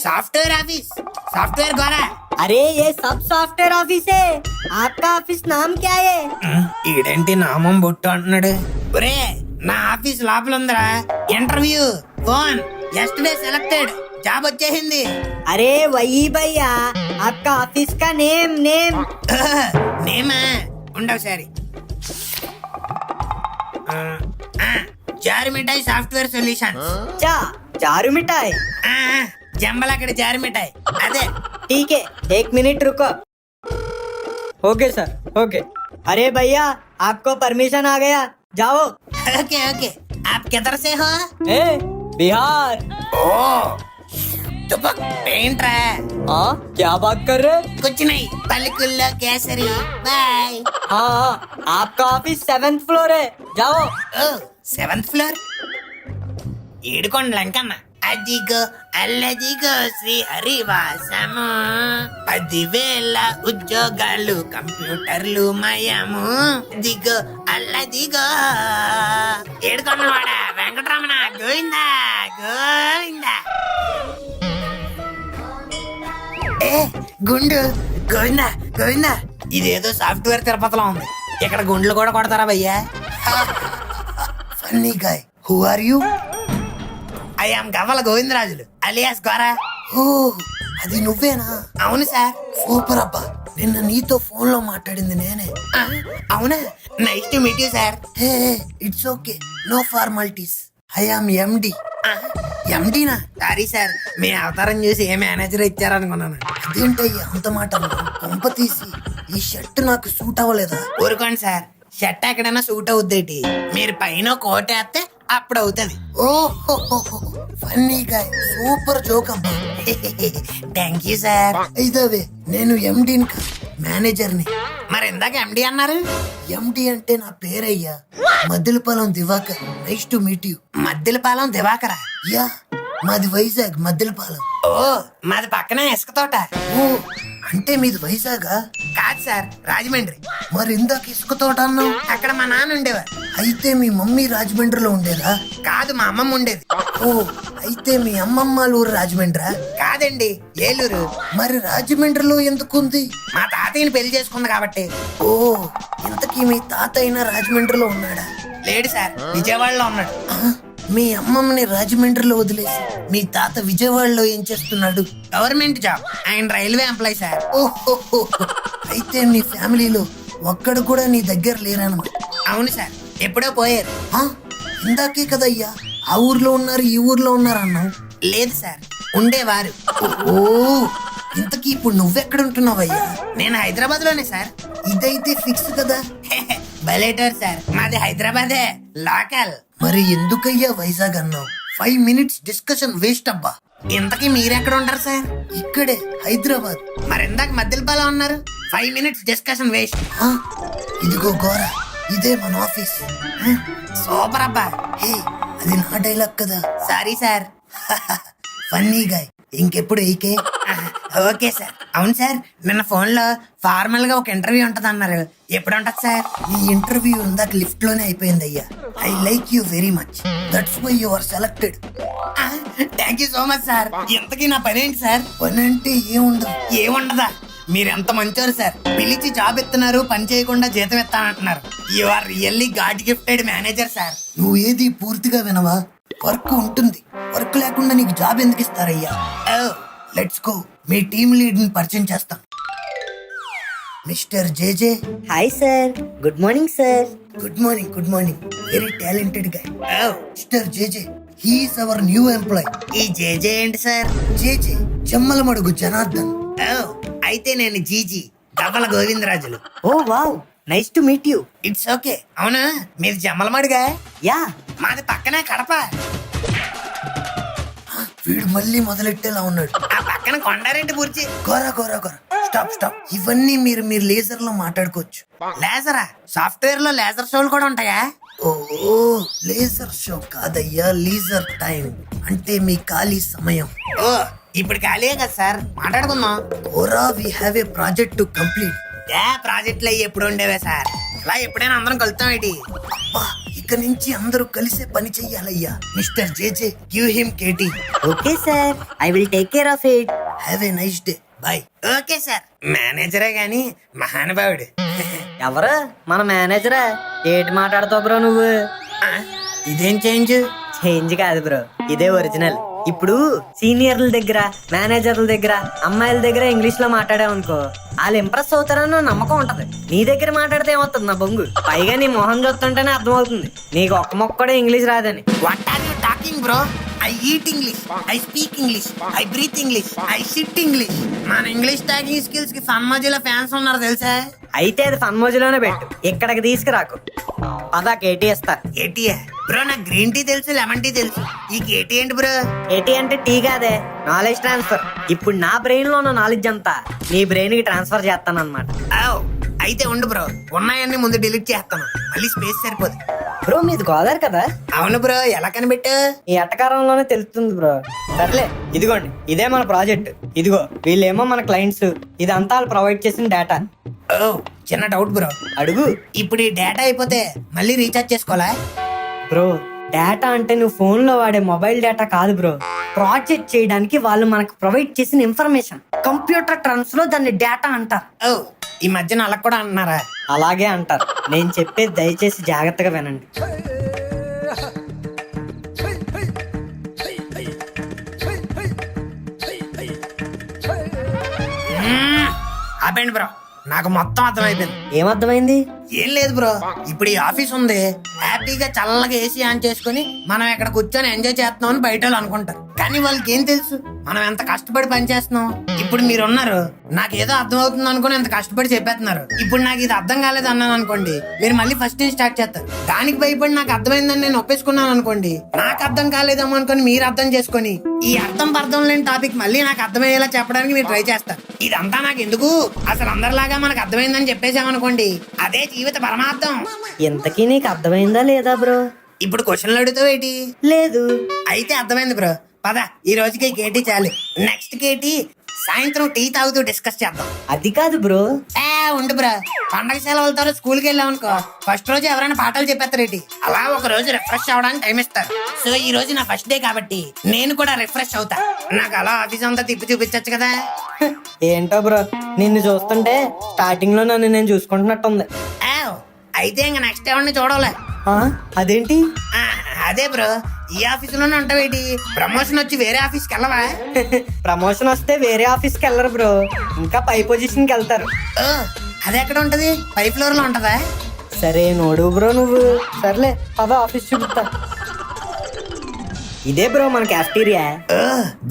సాఫ్ట్వేర్ ఆఫీస్, సాఫ్ట్వేర్ గోరా। अरे ये सब सॉफ्टवेयर ऑफिस है। आपका ऑफिस नाम क्या है? ఈడేంటి నామం బొట్టు అంటున్నాడు? ఒరే నా ఆఫీస్ లోపల ఉందిరా, interview, phone, yesterday selected, job వచ్చేసింది। अरे वही भैया, आपका ऑफिस का नेम। నేమా ఉండవు సరే। జారు మిఠాయి సాఫ్ట్వేర్ సొల్యూషన్స్। चारू मिठाई। జంబల్ అక్కడ జారు మిఠాయి అదే। ठीक है, 1 मिनट रुको। Okay sir, okay. अरे भैया आपको परमिशन आ गया, जाओ। ओके ओके, आप किधर से हो? ए बिहार। ओ तुम पेंटर है? हाँ क्या बात कर रहे? कुछ नहीं, पलकुल्ला केसरी, बाय। हाँ आपका ऑफिस 7th फ्लोर है, जाओ। ఓ 7th ఫ్లోర్, ఏడుకోండి లంకన్న। అదిగో అల్లదిగో శ్రీ హరివాసము, 10,000 ఉద్యోగాలు, కంప్యూటర్లు మయము, దిగో అల్లదిగో। ఏడుకొండవాడ వెంకటరమణ గోవిందా గోవిందా। ఏ గుండు గోవిందా గోవిందా। ఇదేదో సాఫ్ట్వేర్ తిరుపతిలో ఉంది, ఇక్కడ గుండ్లు కూడా కొడతారా భయ్యా? Funny guy, who are you? I am Gavvala Govindarajulu alias Gora. ఓ అది నువ్వేనా? అవును సార్। సూపర్ అబ్బా, నిన్న నీతో ఫోన్ లో మాట్లాడింది నేనే. ఆ, అవునా, nice to meet you sir. Hey it's okay, no formalities, I am MD. ఎండీనా? సారీ సార్, మీ అవతారం చూసి ఏ మేనేజర్ ఇచ్చారనుకున్నాను। అదేంటయ్యా అంత మాట అన్నావు? కొంప తీసి ఈ షర్ట్ నాకు సూట్ అవ్వలేదా? ఊరుకోండి సార్, షర్ట్ ఎక్కడైనా సూట్ అవుద్దేటి, మీరు పైన కోట్ వేస్తే అప్పుడు అవుతుంది। ఓహో ఫన్నీ గాయ్, సూపర్ జోక్ అబ్బా. Thank you sir. ఇదవే నేను ఎండిని కాదు, మేనేజర్ని. మరి ఇందాక ఎండి అన్నారు? ఎండి అంటే నా పేరయ్యా, Maddilapalem Diwakar. Nice to meet you. Maddilapalem దివాకరా? యా, మాది వైజాగ్ మద్దిలపాలెం. ఓ మాది పక్కనే ఇసుక తోట। ఓ అంటే మీది వైజాగా? కాదు సార్, రాజమండ్రి। మరి ఇందాక ఇసుక తోట అన్నావు. అక్కడ మా నాన్న ఉండేవారు। అయితే మీ మమ్మీ రాజమండ్రిలో ఉండేదా? కాదు, మా అమ్మమ్మ ఉండేది। ఓ అయితే మీ అమ్మమ్మ ఊరు రాజమండ్రా? కాదండి, ఏలూరు। మరి రాజమండ్రిలో ఎందుకుంది? మా తాతయ్యని పెళ్లి చేసుకుంది కాబట్టి। ఓ ఇంతకీ మీ తాత అయినా రాజమండ్రిలో ఉన్నాడా? లేడు సార్, విజయవాడలో ఉన్నాడు। ఆ, మీ అమ్మమ్మని రాజమండ్రిలో వదిలేసి మీ తాత విజయవాడలో ఏం చేస్తున్నాడు? గవర్నమెంట్ జాబ్, ఆయన రైల్వే ఎంప్లాయ్ సార్। ఓహో అయితే మీ ఫ్యామిలీలో ఒక్కడు కూడా నీ దగ్గర లేరన్నమాట. అవును సార్, ఎప్పుడో పోయారు। ఆ, ఇందాకే కదయ్యా ఆ ఊర్లో ఉన్నారు ఈ ఊర్లో ఉన్నారు అన్నావు. లేదు సార్, ఉండేవారు। ఓ ఇంతకీ ఇప్పుడు నువ్వెక్కడ ఉంటున్నావయ్యా? నేను హైదరాబాద్ లోనే సార్। ఇదైతే ఫిక్స్ కదా. బలేటర్ సార్, మాది హైదరాబాదే, లోకల్। మరి ఎందుకయ్యా వైజాగ్ అన్నావు? 5 minutes డిస్కషన్ వేస్ట్ అబ్బా. ఇంతకీ మీరెక్కడ ఉంటారు సార్? ఇక్కడే హైదరాబాద్. మరి ఇందాక మధ్యలపాలెం ఉన్నారు, 5 minutes డిస్కషన్ వేస్ట్। ఆ, ఇదిగో గోరా, ఇదే మన ఆఫీస్. సూపర్ అబ్బా। హే అది నా డైలాగ్ కదా. Sorry sir. ఫన్నీ గాయ్, ఇంకెప్పుడు ఏకే? Okay sir. అవును సార్, నిన్న ఫోన్ లో ఫార్మల్ గా ఒక ఇంటర్వ్యూ ఉంటది అన్నారు, ఎప్పుడు ఉంటది సార్? ఈ ఇంటర్వ్యూ ఇందాక లిఫ్ట్ లోనే అయిపోయింది అయ్యా. I like you very much, that's why you are selected. Thank you so much sir. ఇంతకీ నా పని ఏంటి సార్? పని అంటే ఏముండదు. ఏముండదా? మీరెంత మంచోరు సార్, పిలిచి జాబ్ ఇస్తున్నారు, పని చేయకుండా జీతం ఇస్తానంటున్నారు। You are really god gifted manager sir. నువ్వు ఏది పూర్తిగా వినవా? వర్క్ ఉంటుంది, వర్క్ లేకుండా నీకు జాబ్ ఎందుకు ఇస్తారయ్యా? లెట్స్ గో, మీ టీమ్ లీడ్ ని పరిచయం చేస్తాం. Mister JJ. Hi sir, good morning sir. Good morning, good morning. Very talented గా. Mister JJ, he is our new employee. ఈ జేజే ఏంటి సార్? జేజే జమ్మలమడుగు జనార్దన్. అయితే నేను GG Gavvala Govindarajulu. Oh wow, nice to meet you. It's okay. అవునా, మీది జమ్మలమడిగా? या మాది పక్కనే కడప। వీడు మళ్ళీ మొదలెట్టేలా ఉన్నాడు. ఆ పక్కన కొండారెడ్డి బుర్జి। Gora Gora Gora, stop stop. ఇవన్నీ మీరు లేజర్ లో మాట్లాడుకోవచ్చు. లేజరా? సాఫ్ట్వేర్ లో లేజర్ షోలు కూడా ఉంటాయా? ఓ లేజర్ షో కాదయ్యా, లీజర్ టైం అంటే మీ ఖాళీ సమయం. ఓ ఇప్పుడు ఖాళీయే కదా సార్, మాట్లాడుకుందాం. ఓరా we have a project to complete. ప్రాజెక్టులు అయ్యి ఎప్పుడు ఉండేవే సార్, ఇలా ఎప్పుడైనా అందరం కలుతాం ఏంటి? అబ్బా, ఇక నుంచి అందరూ కలిసే పని చెయ్యాలయ్యా. Mister JJ, give him KT. Okay sir, I will take care of it. Have a nice day. Bye. Okay sir. మేనేజరే గాని మహానుభావుడు. ఎవరు? మన మేనేజరా? ఏటి మాట్లాడతావు బ్రో నువ్వు? ఆ, ఇదేం చేంజ్? చేంజ్ కాదు బ్రో, ఇదే ఒరిజినల్. ఇప్పుడు సీనియర్ల దగ్గర, మేనేజర్ల దగ్గర, అమ్మాయిల దగ్గర ఇంగ్లీష్ లో మాట్లాడావనుకో, వాళ్ళు ఇంప్రెస్ అవుతారని నమ్మకం ఉంటది. నీ దగ్గర మాట్లాడితే ఏమవుతుంది నా బొంగు? పైగా నీ మొహం చూస్తుంటేనే అర్థమవుతుంది నీకు ఒక్క మొక్క కూడా ఇంగ్లీష్ రాదని. What are you talking bro? I eat English, I speak English, I breathe English, I sit English. మన ఇంగ్లీష్ టాకింగ్ స్కిల్స్ కి సన్మజిలో ఫ్యాన్స్ ఉన్నారు తెలుసా? అయితే అది ఫన్మోజులోనే పెట్టు, ఇక్కడికి తీసుకురాకు. పదా కేటీ ఇస్తా. ఏటీయా బ్రో? నాకు గ్రీన్ టీ తెలుసు, లెమన్ టీ తెలుసు, ఈ కేటీ ఏంటి బ్రో? ఏటీ అంటే టీ కాదే, నాలెడ్జ్ ట్రాన్స్ఫర్. ఇప్పుడు నా బ్రెయిన్ లో ఉన్న నాలెడ్జ్ అంతా నీ బ్రెయిన్ కి ట్రాన్స్ఫర్ చేస్తాను అనమాట. అయితే ఉండు బ్రో, ఉన్నాయన్ని ముందు డిలీట్ చేస్తాను, మళ్ళీ స్పేస్ సరిపోదు. బ్రో మీది గోదావరి కదా? అవును బ్రో, ఎలా కనిపెట్టా? ఈ ఎట్టకారంలోనే తెలుస్తుంది బ్రో. సర్లే, ఇదిగోండి, ఇదే మన ప్రాజెక్ట్. ఇదిగో వీళ్ళేమో మన క్లయింట్స్, ఇదంతా వాళ్ళు ప్రొవైడ్ చేసిన డేటా. ఓ చిన్న డౌట్ బ్రో, అడుగు. ఇప్పుడు ఈ డేటా అయిపోతే మళ్ళీ రీఛార్జ్ చేసుకోవాలా? బ్రో డేటా అంటే నువ్వు ఫోన్ లో వాడే మొబైల్ డేటా కాదు బ్రో. ప్రాజెక్ట్ చేయడానికి వాళ్ళు మనకు ప్రొవైడ్ చేసిన ఇన్ఫర్మేషన్, కంప్యూటర్ టర్మ్స్ లో దాన్ని డేటా అంటారు. ఓ ఈ మధ్యన అలా కూడా అంటున్నారా? అలాగే అంటారు. నేను చెప్పేది దయచేసి జాగ్రత్తగా వినండి. ఆపండి బ్రో, నాకు మొత్తం అర్థమైపోయింది. ఏమర్థమైంది? ఏం లేదు బ్రో, ఇప్పుడు ఈ ఆఫీస్ ఉంది, హ్యాపీగా చల్లగా ఏసీ ఆన్ చేసుకుని మనం ఇక్కడ కూర్చొని ఎంజాయ్ చేస్తున్నాం అని బయట వాళ్ళు అనుకుంటారు. కానీ వాళ్ళకి ఏం తెలుసు మనం ఎంత కష్టపడి పని చేస్తున్నాం. ఇప్పుడు మీరు ఉన్నారు, నాకు ఏదో అర్థం అవుతుంది అనుకుని ఎంత కష్టపడి చెప్పేస్తున్నారు. ఇప్పుడు నాకు ఇది అర్థం కాలేదు అన్నాను అనుకోండి, మీరు మళ్ళీ ఫస్ట్ నుంచి స్టార్ట్ చేస్తారు. దానికి భయపడి నాకు అర్థమైందని నేను ఒప్పేసుకున్నాను అనుకోండి, నాకు అర్థం కాలేదేమో అనుకుని మీరు అర్థం చేసుకొని ఈ అర్థం పర్థం లేని టాపిక్ మళ్ళీ నాకు అర్థమయ్యేలా చెప్పడానికి మీరు ట్రై చేస్తారు. ఇదంతా నాకు ఎందుకు? అసలు అందరిలాగా మనకు అర్థమైందని చెప్పేసామనుకోండి, అదే జీవిత పరమార్థం. ఇంతకీ నీకు అర్థమైందా లేదా బ్రో? ఇప్పుడు క్వశ్చన్లు అడుగుతావు ఏంటి? లేదు. అయితే అర్థమైంది బ్రో, పద ఈ రోజుకి కేటీ చాలు. నెక్స్ట్ కేటీ సాయంత్రం టీ తాగుతూ డిస్కస్ చేద్దాం. అది కాదు బ్రో. ఉండు బ్రో, పండగ సెలవులతో స్కూల్కి వెళ్ళామనుకో, ఫస్ట్ రోజు ఎవరైనా పాఠాలు చెప్పేస్తారేటి, అలా ఒక రోజు రిఫ్రెష్ అవడానికి టైం ఇస్తారు. సో ఈ రోజు నా ఫస్ట్ డే కాబట్టి నేను కూడా రిఫ్రెష్ అవుతా. నాకు అలా ఆఫీస్ అంతా తిప్పి చూపించచ్చు కదా. ఏంటో బ్రో, నిన్ను చూస్తుంటే స్టార్టింగ్ లో నన్ను నేను చూసుకుంటున్నట్టుంది. అయితే ఇంకా నెక్స్ట్ ఎవరిని చూడాలి. అదేంటి? అదే బ్రో, ఈ ఆఫీస్ లోనే ఉంటావేటి, ప్రమోషన్ వచ్చి వేరే ఆఫీస్కి వెళ్ళవా? ప్రమోషన్ వస్తే వేరే ఆఫీస్కి వెళ్ళరు బ్రో, ఇంకా పై పొజిషన్ కి వెళ్తారు. అది ఎక్కడ ఉంటది? పై ఫ్లోర్ లో ఉంటదా? సరే నోడు బ్రో నువ్వు. సర్లే పద ఆఫీస్ చూపిస్తా. ఇదే బ్రో మన క్యాఫ్టీరియా.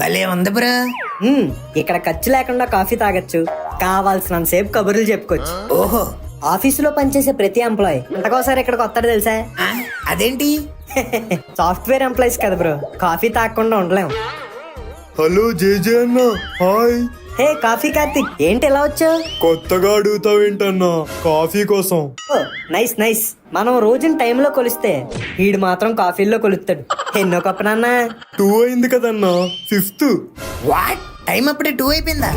భలే ఉంది బ్రో. ఇక్కడ ఖర్చు లేకుండా కాఫీ తాగొచ్చు, కావాల్సినంత సేపు కబుర్లు చెప్పుకోవచ్చు. ఓహో, ఆఫీసులో పనిచేసే ప్రతి ఎంప్లాయ్ ఇంతకోసారి ఇక్కడికి వస్తాడు తెలుసా? అదేంటి? సాఫ్ట్వేర్ ఎంప్లాయీస్ కదా బ్రో, కాఫీ తాగకుండా ఉండలేము. హలో జేజే అన్న, హాయ్. హే కాఫీ కార్తిక్, ఏంటి ఎలా వచ్చావు? కొత్తగా అడుగుతావేంటన్నా కాఫీ కోసం? Nice nice. మనం రోజుని టైంలో కొలిస్తే వీడు మాత్రం కాఫీల్లో కొలుస్తాడు. ఎన్నో కప్పు నాన్న? 2 అయింది కదన్నా, 5th. వాట్? టైం అప్పుడే 2 అయిపోయిందా?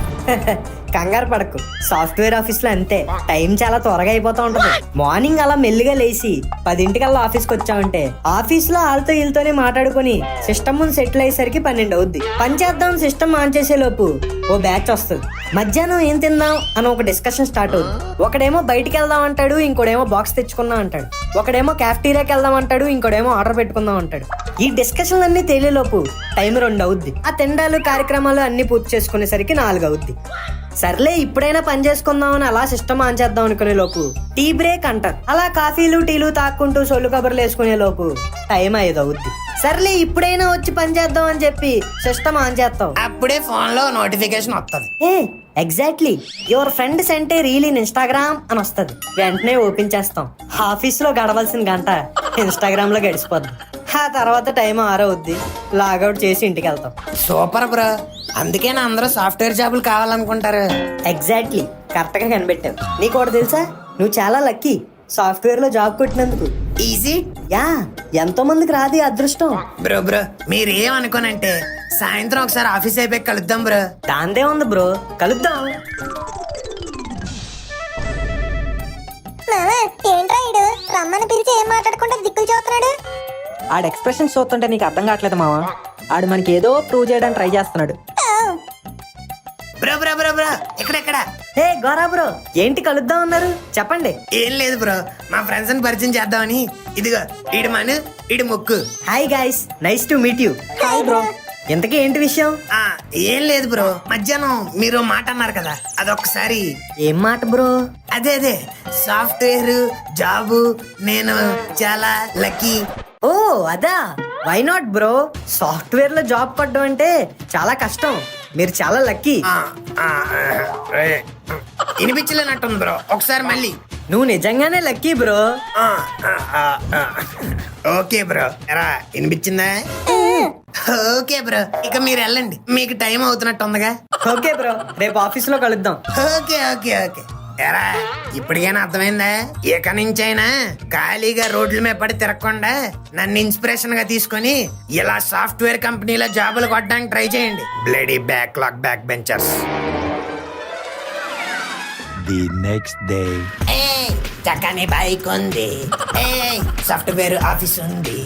కంగారు పడకు, సాఫ్ట్వేర్ ఆఫీస్ లో అంతే, టైం చాలా త్వరగా అయిపోతా ఉంటది. మార్నింగ్ అలా మెల్లిగా లేచి 10ంటికల్లా ఆఫీస్కి వచ్చామంటే ఆఫీస్ లో వాళ్ళతో వీళ్ళతోనే మాట్లాడుకుని సిస్టమ్ ముందు సెటిల్ అయ్యేసరికి 12 అవుద్ది. పని చేద్దాం సిస్టమ్ ఆన్ చేసే లోపు ఓ బ్యాచ్ వస్తుంది. మధ్యాహ్నం ఏం తిందాం అని ఒక డిస్కషన్ స్టార్ట్ అవుతుంది. ఒకడేమో బయటికి వెళ్దాం అంటాడు, ఇంకోడేమో బాక్స్ తెచ్చుకుందాం అంటాడు. ఒకడేమో క్యాఫ్టీరియాకి వెళ్దాం అంటాడు, ఇంకోడేమో ఆర్డర్ పెట్టుకుందాం అంటాడు. ఈ డిస్కషన్లు అన్ని తేలేలోపు టైం 2 అవుద్ది. ఆ తిండాలు కార్యక్రమాలు అన్ని పూర్తి చేసుకునేసరికి 4 అవుద్ది. సర్లే ఇప్పుడైనా పని చేసుకుందాం అని అలా సిస్టమ్ ఆన్ చేద్దాం అనుకునే లోపు టీ బ్రేక్ అంటారు. అలా కాఫీలు టీలు తాక్కుంటూ సొల్లు కబుర్లు వేసుకునే లోపు టైం 5 అవుద్ది. సర్లే ఇప్పుడైనా వచ్చి పని చేద్దాం అని చెప్పి సిస్టమ్ ఆన్ చేస్తాం. అప్పుడే ఫోన్ లో నోటిఫికేషన్ వస్తుంది. Exactly, your friend sent a reel in Instagram అని వస్తుంది. వెంటనే ఓపెన్ చేస్తాం. ఆఫీస్ లో గడవలసిన గంట ఇన్స్టాగ్రామ్ లో గడిచిపోద్ది. ఆ తర్వాత టైం 6 అవుద్ది. లాగౌట్ చేసి ఇంటికి వెళ్తాం. సూపర్ బ్రో, అందుకే నా అందరూ సాఫ్ట్వేర్ జాబులు కావాలనుకుంటారు. ఎగ్జాక్ట్లీ, కరెక్ట్ గా కనిపెట్టావు. నీకు ఒకటి తెలుసా, నువ్వు చాలా లక్కీ సాఫ్ట్వేర్ లో జాబ్ కొట్టినందుకు. ఈజీ యా, ఎంతో మందికి రాదు ఈ అదృష్టం. బ్రో మీరేమనుకోనంటే సాయంత్రం ఒకసారి ఆఫీస్ అయిపోయి కలుద్దాం బ్రో. దాందే ఉంది బ్రో, కలుద్దాం. ఏంట్రా ఇడు రమ్మని పిలిచి ఏం మాట్లాడుకుంటా దిక్కులు చూస్తున్నాడు? ఆడ ఎక్స్ప్రెషన్ చూస్తుంటే నీకు అర్థం కావట్లేదు మావా. ఆడు మనకి ఏదో ప్రూవ్ చేయడానికి ట్రై చేస్తున్నాడు. బ్రో ఎక్కడెక్కడ? హే గోరా బ్రో, ఏంటి కలుద్దాం అన్నారు, చెప్పండి. ఏం లేదు బ్రో, మా ఫ్రెండ్స్ ని పరిచయం చేద్దామని. ఇదిగో ఈడు మను, ఈడు ముక్కు. Hi guys, nice to meet you. Hi bro. ఇంతకీ ఏంటి విషయం? ఏం లేదు బ్రో, మధ్యాహ్నం మీరు మాట అన్నారు కదా, అదొక్కసారి. ఏం మాట బ్రో? అదే సాఫ్ట్వేర్ జాబు, నేను చాలా లక్కీ. ఓ అదా, వై నాట్ బ్రో. సాఫ్ట్వేర్ లో జాబ్ కొట్టడం అంటే చాలా కష్టం, మీరు చాలా లక్కీ. వినిపించలేనట్టుంది బ్రో, ఒకసారి మళ్ళీ. నువ్వు నిజంగానే లక్కీ బ్రో. ఓకే బ్రో, ఎరా వినిపించిందా? ఓకే బ్రో, ఇక మీరు వెళ్ళండి, మీకు టైం అవుతున్నట్టు ఉందిగా. ఓకే బ్రో, రేపు ఆఫీస్ లో కలుద్దాం. ఓకే ఎరా ఇప్పటికైనా అర్థమైందా? ఇక నుంచైనా ఖాళీగా రోడ్ల మీద పడి తిరగకుండా నన్ను ఇన్స్పిరేషన్ గా తీసుకొని ఇలా సాఫ్ట్వేర్ కంపెనీలో జాబులు కొట్టడానికి ట్రై చేయండి. Bloody back benchers. The next day. చక్కని బైక్ ఉంది, సాఫ్ట్వేర్ ఆఫీస్ ఉంది,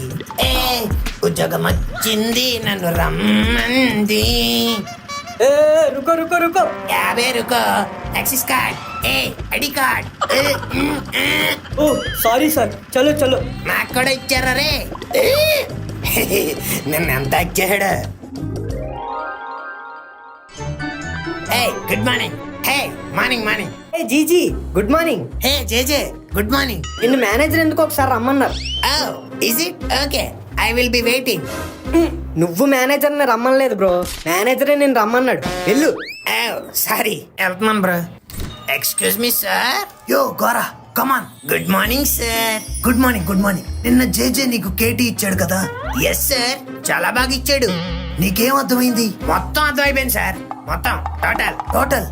ఉద్యోగం వచ్చింది, నన్ను రమ్మంది. రుకో రుకో రుకో. 50 रुको, एक्सिस कार्ड, ఐడి కార్డ్. ఓ సారీ సార్, చలో చలో. నాకు కూడా ఇచ్చారా రే? నిన్న ఎంత ఇచ్చాడు? Good morning. మార్నింగ్. ఏ జీజీ, గుడ్ మార్నింగ్. జేజే, గుడ్ మార్నింగ్. నిన్ను మేనేజర్ ఎందుకు ఒకసారి రమ్మన్నారు. Is it okay, I will be waiting. నువ్వు మేనేజర్ని రమ్మనలేదు బ్రో, మేనేజరే నేను రమ్మన్నాడు. వెళ్ళు. సారీ, వెళ్తున్నాను bro. Excuse me sir. Yo Gora, come on. Good morning sir. Good morning. నిన్న జేజే నీకు కేటీ ఇచ్చాడు కదా? ఎస్ సార్, చాలా బాగా ఇచ్చాడు. నీకేం అర్థమైంది? మొత్తం అర్థమైపోయింది సార్, మొత్తం టోటల్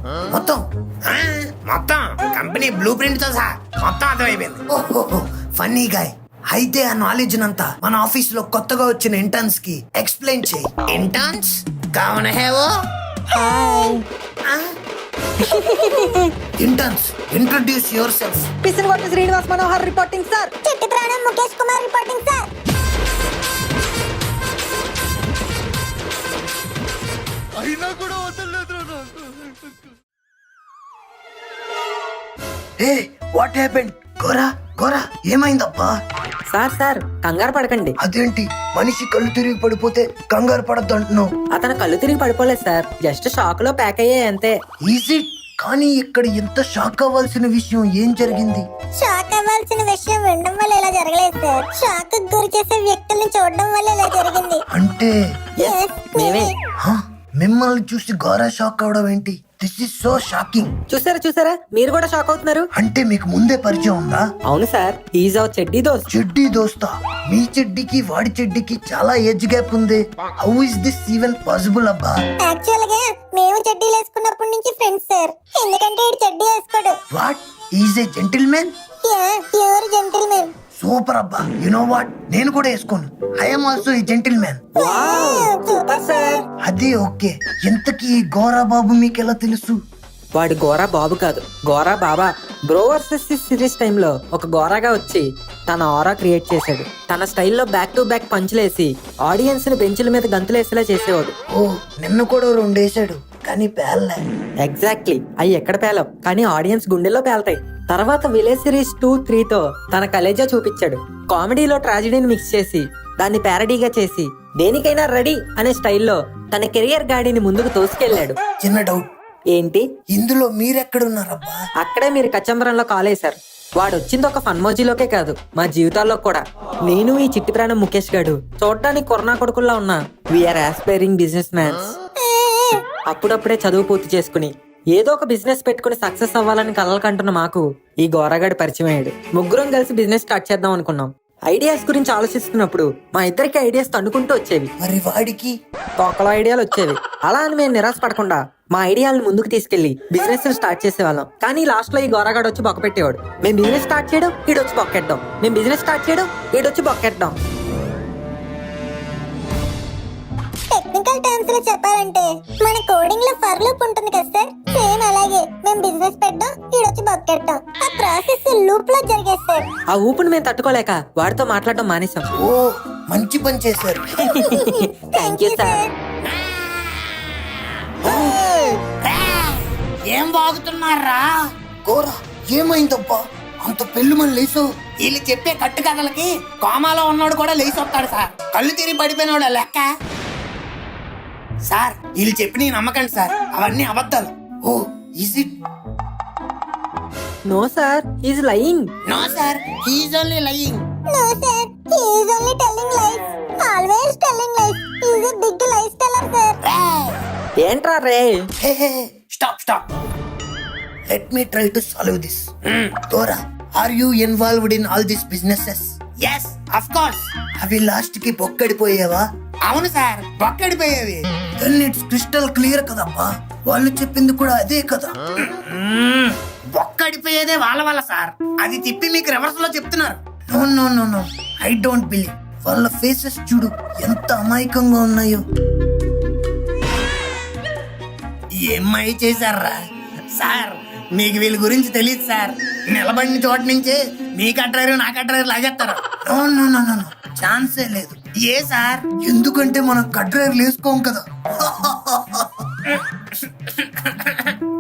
మొత్తం కంపెనీ బ్లూ ప్రింట్ తో సహా మొత్తం అర్థమైపోయింది. ఓహో, ఫన్నీ గాయ్. అయితే ఆ నాలెడ్జ్ నంతా మన ఆఫీస్ లో కొత్తగా వచ్చిన ఇంటర్న్స్ కి ఎక్స్ప్లెయిన్ చేయి. ఇంటర్న్స్ కౌన్ హై వో? Interns, introduce yourself. Pisinagottu Srinivas Manohar reporting sir. Chitti Pranam Mukesh Kumar reporting sir. What happened? Gora ఏమైందబ్బా? సార్ కంగారు పడకండి. అదేంటి మనిషి కళ్ళు తిరిగి పడిపోతే కంగారు పడద్దు అంటున్నావు? అతను కళ్ళు తిరిగి పడిపోలేదు సార్, జస్ట్ షాక్ లో ప్యాక్ అయ్యాయి అంతే. ఈజీ. కానీ ఇక్కడ ఎంత షాక్ అవ్వాల్సిన విషయం ఏం జరిగింది? షాక్ అవ్వాల్సిన విషయం వినడం వల్ల ఇలా జరగలేదు సార్, షాక్ గురి చేసే వ్యక్తుల్ని చూడడం వల్ల ఇలా జరిగింది. అంటే Yes, మేమే. మిమ్మల్ని చూసి గోరా షాక్ అవడం ఏంటి? This is so shocking. చూసారా మీరు కూడా షాక్ అవుతున్నారు. అంటే మీకు ముందే పరిచయం ఉందా? అవును సార్, ఈజ్ అవర్ చెడ్డీ దోస్త్. చెడ్డీ దోస్తా? మీ చెడ్డీకి వాడి చెడ్డీకి చాలా ఏజ్ గ్యాప్ ఉంది. How is this even possible అబ్బా? యాక్చువల్ గా మేము చెడ్డీలు వేసుకున్నప్పటి నుంచి ఫ్రెండ్స్ సార్, ఎందుకంటే ఇటు చెడ్డీ వేసుకోడు. What is a gentleman? Pure gentleman. Super అబ్బా. యు నో వాట్, నేను కూడా వేసుకోను. I am also a gentleman. Super sir. అది ఓకే. ఇంతకీ ఈ గోరా బాబు మీకెలా తెలుసు? వాడు గోరా బాబు కాదు, గోరా బాబా. బ్రో వర్సెస్ సిరీస్ టైంలో ఒక గోరాగా వచ్చి తన ఆరా క్రియేట్ చేశాడు. తన స్టైల్లో బ్యాక్ టు బ్యాక్ పంచులేసి ఆడియన్స్ ని బెంచుల మీద గంతులేసేలా చేసేవాడు. ఓ, నిన్న కూడా 2 వేసాడు కానీ పేలలే. ఎగ్జాక్ట్లీ, అవి ఎక్కడ పేలవు కానీ ఆడియన్స్ గుండెల్లో పేలతాయి. తర్వాత విలేజ్ సిరీస్ 2, 3తో తన కలేజా చూపించాడు. కామెడీలో ట్రాజడీని మిక్స్ చేసి దాన్ని ప్యారడీగా చేసి దేనికైనా రెడీ అనే స్టైల్లో తన కెరియర్ గాడిని ముందుకు తోసుకెళ్లాడు. చిన్న డౌట్. ఏంటి? ఇందులో మీరెక్కడున్నారబ్బా? అక్కడే మీరు కచ్చంబరంలో కాలేశారు. వాడు వచ్చింది ఒక ఫన్మోజీలోకే కాదు, మా జీవితాల్లో కూడా. నేను ఈ చిట్టి ప్రాణం ముఖేష్ గాడు చూడడానికి కొరనా కొడుకుల్లా ఉన్నా వీఆర్ ఆస్పైరింగ్ బిజినెస్ మ్యాన్స్. అప్పుడప్పుడే చదువు పూర్తి చేసుకుని ఏదో ఒక బిజినెస్ పెట్టుకుని సక్సెస్ అవ్వాలని కలలు కంటున్న మాకు ఈ గోరగాడు పరిచయం అయ్యాడు. ముగ్గురం కలిసి బిజినెస్ స్టార్ట్ చేద్దాం అనుకున్నాం. ఐడియాస్ గురించి ఆలోచిస్తున్నప్పుడు మా ఇద్దరికి ఐడియాస్ తన్నుకుంటూ వచ్చేవి. మరి వాడికి ఒక్కలో ఐడియాలు వచ్చేవి. అలా అని మేము నిరాశపడకుండా మా ఐడియాలను ముందుకు తీసుకెళ్లి బిజినెస్ స్టార్ట్ చేసేవాళ్ళం. కానీ లాస్ట్ లో ఈ గోరగాడు వచ్చి బొక్క పెట్టేవాడు. మేము బిజినెస్ స్టార్ట్ చేయడం, ఈడొచ్చి బొక్కెట్టడం. మేము బిజినెస్ స్టార్ట్ చేయడం, ఈడొచ్చి బొక్కెట్టడం. టెక్నికల్ టర్మ్స్ లో చెప్పాలంటే మన కోడింగ్ లో ఫర్ లూప్ ఉంటుంది కదా సార్, సేమ్ అలాగే మేము బిజినెస్ పెట్టాం, ఈడొచ్చి బొక్కెట్టాం. ఆ ప్రాసెస్ లూప్ లో జరిగేది సార్. ఆ ఊపుని మేము తట్టుకోలేక వాడితో మాట్లాడడం మానేశాం. ఓ మంచి పని చేశారు. Thank you sir. ఏం బాగుతున్నారా? గోరా ఏమైందబ్బా అంత పెళ్లి మన లేసావు? వీళ్ళు చెప్పే కట్టు కథలకి కోమాలో ఉన్నాడు కూడా లేచి వస్తాడు సార్. కళ్ళు తిరిగి పడిపోయినాడు లెక్క. సార్ వీళ్ళు చెప్పి నేను నమ్మకండి సార్, అవన్నీ అబద్ధాలు. Oh is it? No sir, is lying. No sir, he is only lying. No sir, he is only telling lies. Always telling lies. He is a big lies teller, sir. ఏంట్రా రే? Hey hey stop stop. Let me try to solve this. Gora are you involved in all this businesses? Yes of course. అవి last కి బొక్కడిపోయావా? అవును సార్, బొక్కడిపోయేవి. Then it's crystal clear కదబ్బా, వాళ్ళు చెప్పింది కూడా అదే కదా. బొక్కడిపోయేదే వాళ్ళ వల్ల సార్. అది తిప్పి మీకు రివర్స్ లో చెప్తున్నారు. No no no no, I don't believe. వాళ్ళ ఫేసెస్ చూడు ఎంత అమాయకంగా ఉన్నాయో. ఏమై చేశారా సార్? మీకు వీళ్ళ గురించి తెలియదు సార్. నిలబడిన చోట నుంచే మీ కట్టారు నా కట్టారు లాగేస్తారు. No no no no no, ఛాన్సే లేదు. ఏ సార్? ఎందుకంటే మనం కడ్రైర్లు వేసుకోం కదా.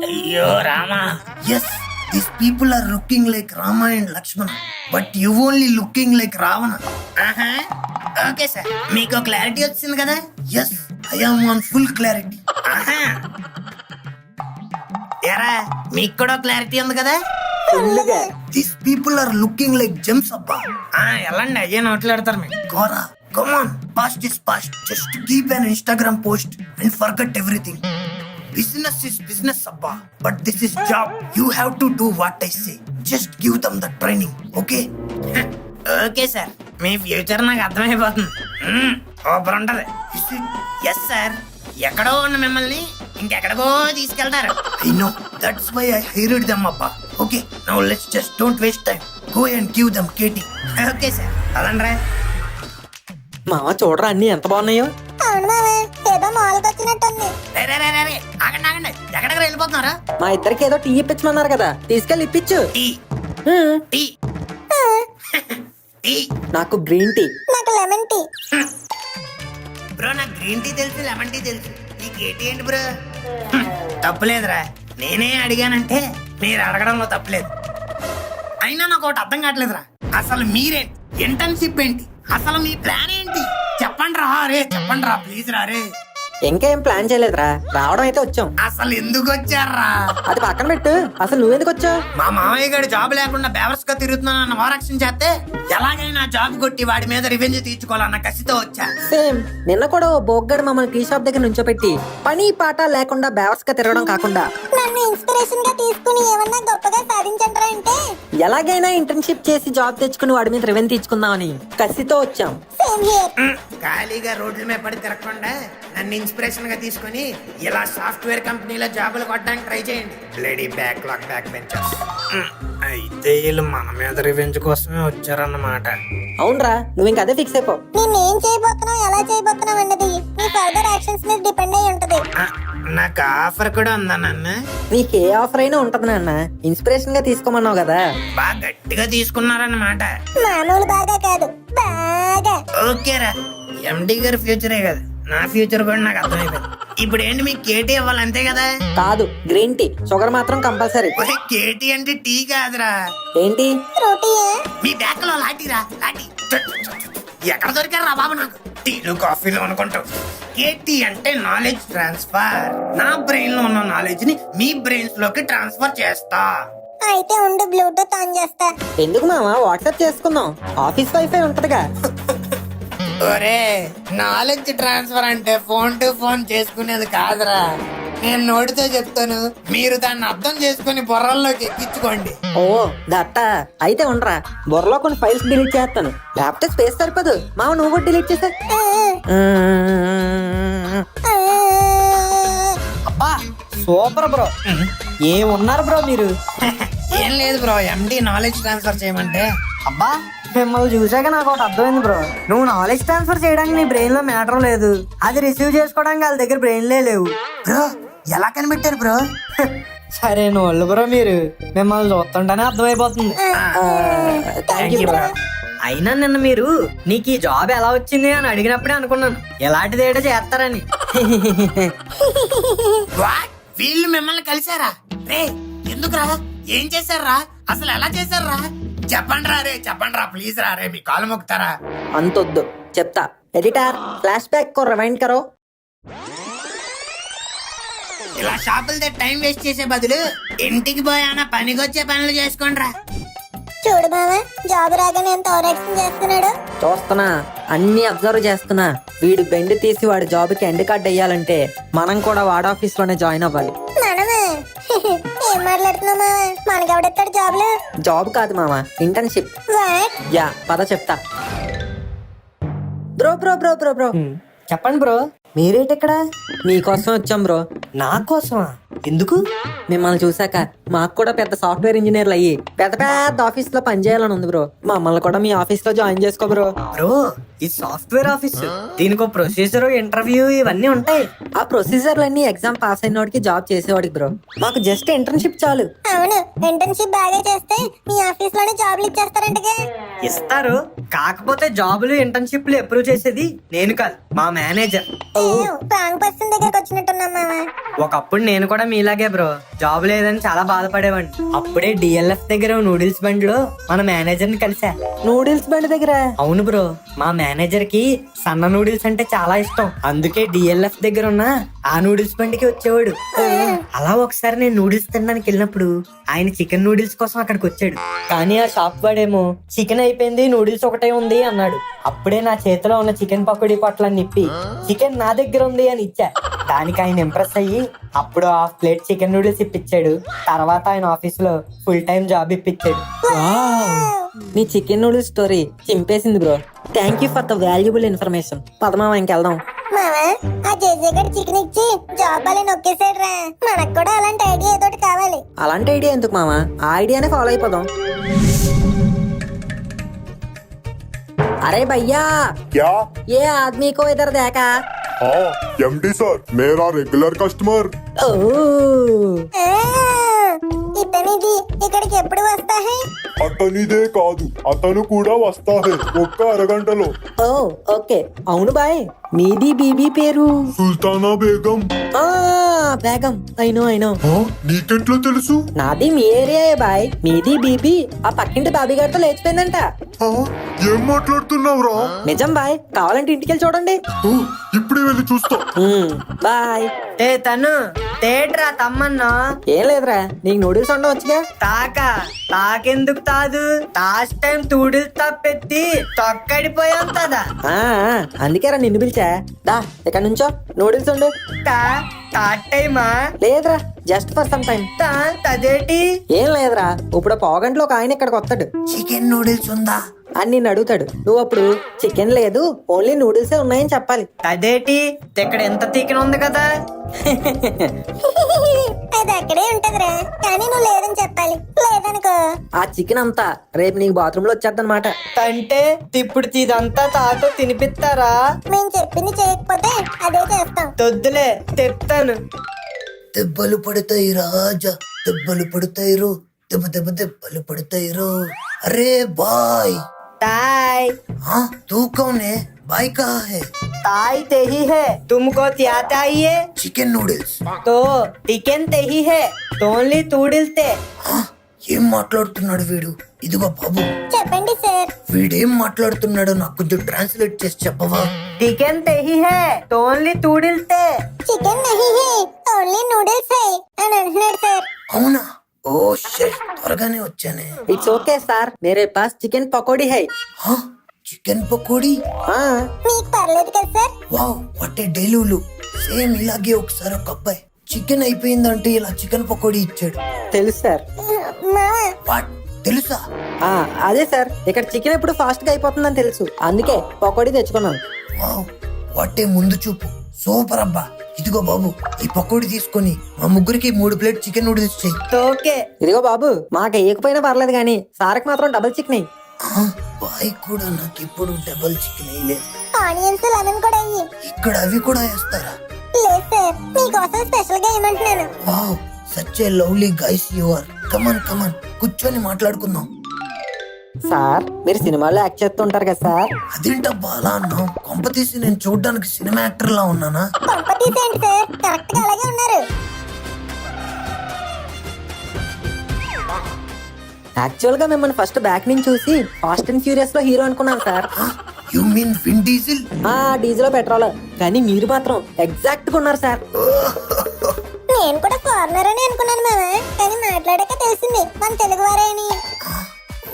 అయ్యో రామా. Yes, these people are looking like Rama and Lakshmana, but you only looking like Ravana. ఆహా, ఓకే సార్, మీకు క్లారిటీ వచ్చింది కదా. Yes, I am on full clarity. ఆహా, ఎరా మీకు కూడా క్లారిటీ ఉంది కదా. These people are looking like gems అబ్బా. ఎలాండి అయ్యే నోట్లాడతారు మీరు. Gora, come on, past is past. Just keep an Instagram post and forget everything. Business is business, Abba. But this is job. You have to do what I say. Just give them the training, okay? Okay sir, me future నాకు అర్థమైపోతుంది. Super ఉంటది. Is it? Yes sir, ఎక్కడో ఉన్న మిమ్మల్ని ఇంకెక్కడికో తీసుకెళ్తారు. I know. That's why I hired them, Abba. Okay, now let's just don't waste time. Go and give them KT. Okay sir, అదండ్రా. మామ చూడరా అన్ని ఎంత బాగున్నాయో. అవును మావే, ఏదో మాల్కి వచ్చినట్టుంది. రే, రే, రే, రే, రే, ఆగండి ఆగండి, ఎక్కడికి వెళ్ళిపోతున్నారా? మా ఇద్దరికి ఏదో టీ ఇప్పించమన్నారు కదా, తీసుకెళ్ళి ఇప్పించు. Tea tea tea. నాకు గ్రీన్ టీ. నాకు లెమన్ టీ. బ్రో నాకు గ్రీన్ టీ తెలుసు, లెమన్ టీ తెలుసు, నీకు ఏటీ ఏంటి బ్రో? తప్పులేదురా, నేనే అడిగానంటే మీరు అడగడంలో తప్పులేదు. అయినా నాకు ఒకటి అర్థం కావట్లేదురా, అసలు మీరేంటి, ఇంటర్న్షిప్ ఏంటి, అసలు మీ ప్లాన్ ఏంటి? చెప్పండి రా రే, చెప్పండి రా ప్లీజ్ రా రే. ఇంకేం ప్లాన్ చేయలేదురా, రావడం అయితే వచ్చాం. అసలు ఎందుకు వచ్చారా? అది పక్కన పెట్టు, అసలు నువ్వెందుకు వచ్చావు? మా మామయ్య గారు జాబ్ లేకుండా బేవర్స్ గా తిరుగుతున్నానన్న వారక్షణ చేస్తే ఎలాగైనా జాబ్ కొట్టి వాడి మీద రివెంజ్ తీర్చుకోవాలన్న కసితో వచ్చా. సేమ్, నిన్న కూడా ఓ బోగ్గడు మమ్మల్ని టీ షాప్ దగ్గర నుంచోపెట్టి పని పాట లేకుండా బేవర్స్ గా తిరగడం కాకుండా నన్ను ఇన్స్పిరేషన్ గా తీసుకుని ఏమన్నా గొప్పగా సాధించంటారా అంటే ఎలాగైనా ఇంటర్న్షిప్ చేసి జాబ్ తెచ్చుకుని వాడి మీద రెవెన్యూ తీర్చుకుందామని కసితో వచ్చాం. Same here. ఖాళీగా రోడ్ల మీద పడి తిరగకుండా నన్ను ఇన్స్పిరేషన్ గా తీసుకుని ఇలా సాఫ్ట్వేర్ కంపెనీలో జాబులు కొట్టడానికి ట్రై చేయండి. Lady backlog back benchers. అయితే వీళ్ళు మన మీద రివెంజ్ కోసమే వచ్చారన్నమాట. అవునరా, నువ్వు ఇంక అదే ఫిక్స్ అయిపో. నేనేం చేయబోతున్నావు, ఎలా చేయబోతున్నావు అన్నది నీ ఫర్దర్ యాక్షన్స్ మీద డిపెండ్ అయి ఉంటది. నాకు ఆఫర్ కూడా ఉందా నాన్న? నీకు ఏ ఆఫర్ అయినా ఉంటది నాన్న, ఇన్స్పిరేషన్ గా తీసుకోమన్నావు కదా. బాగా గట్టిగా తీసుకున్నారన్నమాట. మామూలు బాగా కాదు, బాగా. ఓకేరా, ఎండి గారి ఫ్యూచరే కదా, నా ఫ్యూచర్ కూడా నాకు అర్థమైపోయింది. ఇప్పుడు ఏంటి మీకు కేటీ ఇవ్వాలి అంతే కదా? కాదు, గ్రీన్ టీ, షుగర్ మాత్రం కంపల్సరీ. కేటీ అంటే టీ కాదురా. ఏంటి? రోటీయే. మీ బ్యాగ్ లో లాఠీరా, లాఠీ. ఎక్కడ దొరికారా బాబు నాకు టీలు కాఫీలు అనుకుంటూ. కేటీ అంటే నాలెడ్జ్ ట్రాన్స్ఫర్. నా బ్రెయిన్ లో ఉన్న నాలెడ్జ్ ని మీ బ్రెయిన్స్ లోకి ట్రాన్స్ఫర్ చేస్తా. అయితే ఉండు, బ్లూటూత్ ఆన్ చేస్తా. ఎందుకు మామ, వాట్సాప్ చేసుకుందాం, ఆఫీస్ వైఫై ఉంటదిగా. ఒరే, నాలెడ్జ్ ట్రాన్స్ఫర్ అంటే ఫోన్ టు ఫోన్ చేసుకునేది కాదురా, నేను నోటితో చెప్తాను, మీరు దాన్ని అర్థం చేసుకుని బుర్రల్లోకి ఎక్కించుకోండి. ఓ గట్ట అయితే ఉండరా, బుర్రలో కొన్ని ఫైల్స్ డిలీట్ చేస్తాను. లేకపోతే స్పేస్ సరిపోదు. మామ నువ్వు కూడా డిలీట్ చేసా. అబ్బా సూపర్ బ్రో. ఏమున్నారు బ్రో మీరు? ఏం లేదు బ్రో, ఎండి నాలెడ్జ్ ట్రాన్స్ఫర్ చేయమంటే. అబ్బా మిమ్మల్ని చూసాక నాకు ఒకటి అర్థమైంది బ్రో. నువ్వు నాలెడ్జ్ ట్రాన్స్ఫర్ చేయడానికి నీ బ్రెయిన్ లో మ్యాటర్ లేదు, అది రిసీవ్ చేసుకోవడానికి వాళ్ళ దగ్గర బ్రెయిన్లే లేవు. బ్రో ఎలా కనిపెట్టారు బ్రో? సరే నోళ్ళు బ్రో, మీరు మిమ్మల్ని చూస్తుంటేనే అర్థమైపోతుంది. Thank you bro. అయినా నిన్న మీరు నీకు ఈ జాబ్ ఎలా వచ్చింది అని అడిగినప్పుడే అనుకున్నాను ఎలాంటిది ఏదో చేస్తారని. వాట్? వీళ్ళు మిమ్మల్ని కలిసారా? రే ఎందుకురా? ఏం చేశారా? అసలు ఎలా చేశారా? చెప్పండి రా రే, చెప్పండి రా ప్లీజ్ రా రే, మీ కాలు మొక్కుతారా? అంతొద్దు, చెప్తా. ఎడిటర్ ఫ్లాష్ బ్యాక్ కో రివైండ్ కరో. ఇలా షాపులతో టైం వేస్ట్ చేసే బదులు ఇంటికి పోయానా పనికొచ్చే పనులు చేసుకోండి రా. చూడు బావా, జాబ్ రాగానే ఎంత ఓవరాక్షన్ చేస్తున్నాడు. చూస్తున్నా, అన్ని అబ్జర్వ్ చేస్తున్నా. వీడు బెండ్ తీసి వాడి జాబ్ కి ఎండ్ కార్డ్ వేయాలంటే మనం కూడా వాడి ఆఫీస్ లోనే జాయిన్ అవ్వాలి. మనమా? ఏం మాట్లాడుతున్నావు మావా? మనకెవడెత్తాడు జాబ్లు? జాబ్ కాదు మామ, ఇంటర్న్షిప్. వాట్? యా పద చెప్తా. Bro bro bro bro bro చెప్పండి బ్రో, మీరేటెక్కడ? మీకోసం వచ్చాం బ్రో. నా కోసమా? ఎందుకు? మిమ్మల్ని చూసాక మాకు కూడా పెద్ద సాఫ్ట్వేర్ ఇంజనీర్లు అయ్యి పెద్ద పెద్ద ఆఫీస్ లో పనిచేయాలని ఉంది బ్రో. మమ్మల్ని కూడా మీ ఆఫీస్ లో జాయిన్ చేసుకో బ్రో. బ్రో ఈ సాఫ్ట్వేర్ ఆఫీస్, దీనికి ప్రొసీజర్, ఇంటర్వ్యూ ఇవన్నీ ఉంటాయి. ఆ ప్రొసీజర్లన్నీ ఎగ్జామ్ పాస్ అయిన వాడికి, జాబ్ చేసేవాడికి బ్రో. మాకు జస్ట్ ఇంటర్న్షిప్ చాలు. అవును, ఇంటర్న్షిప్ బాగా చేస్తే మీ ఆఫీస్ లోనే జాబ్లు ఇచ్చేస్తారంటగా. ఇస్తారు, కాకపోతే జాబులు ఇంటర్న్షిప్లు అప్రూవ్ చేసేది నేను కాదు, మా మేనేజర్. రాంగ్ పర్సన్ దగ్గరకు వచ్చినట్టున్నాం మావా. ఒకప్పుడు నేను కూడా మీలాగే బ్రో, జాబ్ లేదని చాలా బాధపడేవాడిని. అప్పుడే డిఎల్ఎఫ్ దగ్గర నూడిల్స్ బండ్ లో మన మేనేజర్ ని కలిసా. నూడిల్స్ బండ్ దగ్గర? అవును బ్రో, మా మేనేజర్ కి సన్న నూడిల్స్ అంటే చాలా ఇష్టం. అందుకే డిఎల్ఎఫ్ దగ్గర ఉన్న ఆ నూడిల్స్ బండికి వచ్చేవాడు. అలా ఒకసారి నేను నూడిల్స్ తినడానికి వెళ్ళినప్పుడు ఆయన చికెన్ నూడిల్స్ కోసం అక్కడికి వచ్చాడు. కానీ ఆ షాప్ వాడేమో చికెన్ అయిపోయింది, నూడిల్స్ ఒకటే ఉంది అన్నాడు. అప్పుడే నా చేతిలో ఉన్న చికెన్ పకోడీ పొట్లని నిప్పి చికెన్ నా దగ్గర ఉంది అని ఇచ్చా. దానికి ఆయన ఇంప్రెస్ అయ్యి అప్పుడు హాఫ్ ప్లేట్ చికెన్ నూడిల్స్ ఇప్పించాడు. తర్వాత ఆయన ఆఫీస్ లో ఫుల్ టైం జాబ్ ఇప్పించాడు. మీ చికెన్ నూడిల్స్ స్టోరీ చింపేసింది bro. Thank you for the valuable information. పదమా ఇంకెళ్దాం. మావా, ఆ జేజే గడ్ చికెన్ ఇచ్చి జాబ్ అలా నొక్కేసాడు రా. మనకు కూడా అలాంటి ఐడియా ఏదో కావాలి. అలాంటి ఐడియా ఎందుకు మామా, ఆ ఐడియానే ఫాలో అయిపోదాం. अरे भैया क्या? ये आदमी को इधर देखा? हाँ एमडी सर, मेरा रेगुलर कस्टमर. ఇతనిది ఇక్కడికి ఎప్పుడు వస్తా హై? అతనిదే కాదు, అతను కూడా వస్తా హై ఒక్క అరగంటలో. ఓ ఓకే. అవును బాయ్, మీది బీబీ పేరు? సుల్తానా బేగం. బేగం, ఐనో. నీకెంట్లో తెలుసు? నాది మీ ఏరియా బాయ్. మీది బీబీ ఆ పక్కింటి బాబీ గారితో లేచిపోయిందంట. ఏం మాట్లాడుతున్నావురా? నిజం బాయ్, కావాలంటే ఇంటికి వెళ్ళి చూడండి. ఇప్పుడే వెళ్ళి చూస్తా. బాయ్. ఏ తను తేట్రా తమ్మన్నా. ఏం లేదురా, నీకు నూడిల్స్ ఉండవచ్చుగా. తాకెందుకు తాదు? లాస్ట్ టైం తూడిల్స్ తప్పెత్తి తొక్కడిపోయాం కదా. అందుకేరా నిన్ను పిలిచా. దా ఇక్కడ నుంచో, నూడిల్స్ ఉండు. లేదురా, జస్ట్ ఫర్ సమ్ టైం. అదేంటి? ఏం లేదురా, ఇప్పుడు పావుగంటలో ఒక ఆయన ఇక్కడికి వస్తాడు. చికెన్ నూడిల్స్ ఉందా అని నిన్ను అడుగుతాడు. నువ్వు అప్పుడు చికెన్ లేదు, ఓన్లీ నూడిల్సే ఉన్నాయని చెప్పాలి. అదేటి, ఇక్కడ ఎంత చికెన్ ఉంది కదా. అది అక్కడే ఉంటదిరా, కానీ నువ్వు లేదని చెప్పాలి. లేదనుకో ఆ చికెన్ అంతా రేపు నీకు బాత్రూమ్ లో వచ్చేద్దనమాట. అంటే ఇప్పుడు ఇదంతా తాతో తినిపిస్తారా? మేము చెప్పింది చేయకపోతే అదే చేస్తాం. తొద్దులే, చెప్తాను. దెబ్బలు పడతాయి రాజా, దెబ్బలు పడతాయి రో, దెబ్బలు పడతాయి రో. అరే బాయ్. ताई। हाँ तू कौन है? भाई कहाँ है? ताई ते ही है, तुमको क्या चाहिए? Chicken noodles. तो चिकन ते ही है, तो ओनली नूडल्स తే. ఏం మాట్లాడుతున్నాడు వీడు? ఇదిగో బాబు చెప్పండి సార్. వీడేం మాట్లాడుతున్నాడో నాకు కొంచెం ట్రాన్స్లేట్ చేసి చెప్పవా? చికెన్ ते ही है, तो ओनली नूडल्स తే. చికెన్ नहीं है, ఓన్లీ నూడిల్స్ है అని అంటున్నాడు సార్. అవునా? ఓ షిట్, త్వరగానే వచ్చానే. इट्स ओके सर, मेरे पास चिकन पकौड़ी है. हाँ చికెన్ పకోడీ? మీకు పర్లేదు కదా sir? Wow what a డెలులు. Same ఇలాగే ఒకసారి ఒక అబ్బాయి చికెన్ అయిపోయిందంటే ఇలా చికెన్ పకోడీ ఇచ్చాడు. తెలుసు సార్. వాట్ తెలుసా? అదే సార్, ఇక్కడ చికెన్ ఎప్పుడు ఫాస్ట్ గా అయిపోతుందని తెలుసు, అందుకే పకోడీ తెచ్చుకున్నాను. వావ్, వాటే ముందు చూపు, సూపర్ అబ్బా. ఇదిగో బాబు, ఈ పకోడీ తీసుకొని మా ముగ్గురికి 3 ప్లేట్ చికెన్ నూడిల్స్ చెయ్యి. ఓకే. ఇదిగో బాబు, మాకు వేయకపోయినా పర్లేదు కానీ సార్కి మాత్రం డబుల్ చికెన్ అయ్యి. బాయ్ కూడా నాకు ఎప్పుడు డబల్ చికెన్ వేయలేదు. ఆనియన్స్ లెమన్ కూడా అయ్యి. ఇక్కడ అవి కూడా వేస్తారా? లేదు సార్, మీకోసం స్పెషల్ గా ఏమంటున్నాను. Wow, such a lovely guys you are. Come on come on, కూర్చొని మాట్లాడుకుందాం. సార్, మీరు సినిమాలో యాక్ట్ చేస్తుంటారు కదా సార్. అదేంటబ్బా అలా అన్నావు? కొంపతీసి నేను చూడ్డానికి సినిమా యాక్టర్ లా ఉన్నానా? పంప తీసేయండి సార్, కరెక్ట్ గా అలాగే ఉన్నారు. యాక్చువల్ గా మిమ్మల్ని ఫస్ట్ బ్యాక్ నుంచి చూసి ఫాస్ట్ అండ్ ఫ్యూరియస్ లో హీరో అనుకున్నాను sir. You mean win diesel? Diesel petrol, కానీ మీరు మాత్రం ఎగ్జాక్ట్ గా ఉన్నారు సార్. నేను కూడా ఫారినర్ అని అనుకున్నాను మామ, కానీ మాట్లాడాక తెలిసింది మన తెలుగు వారే అని.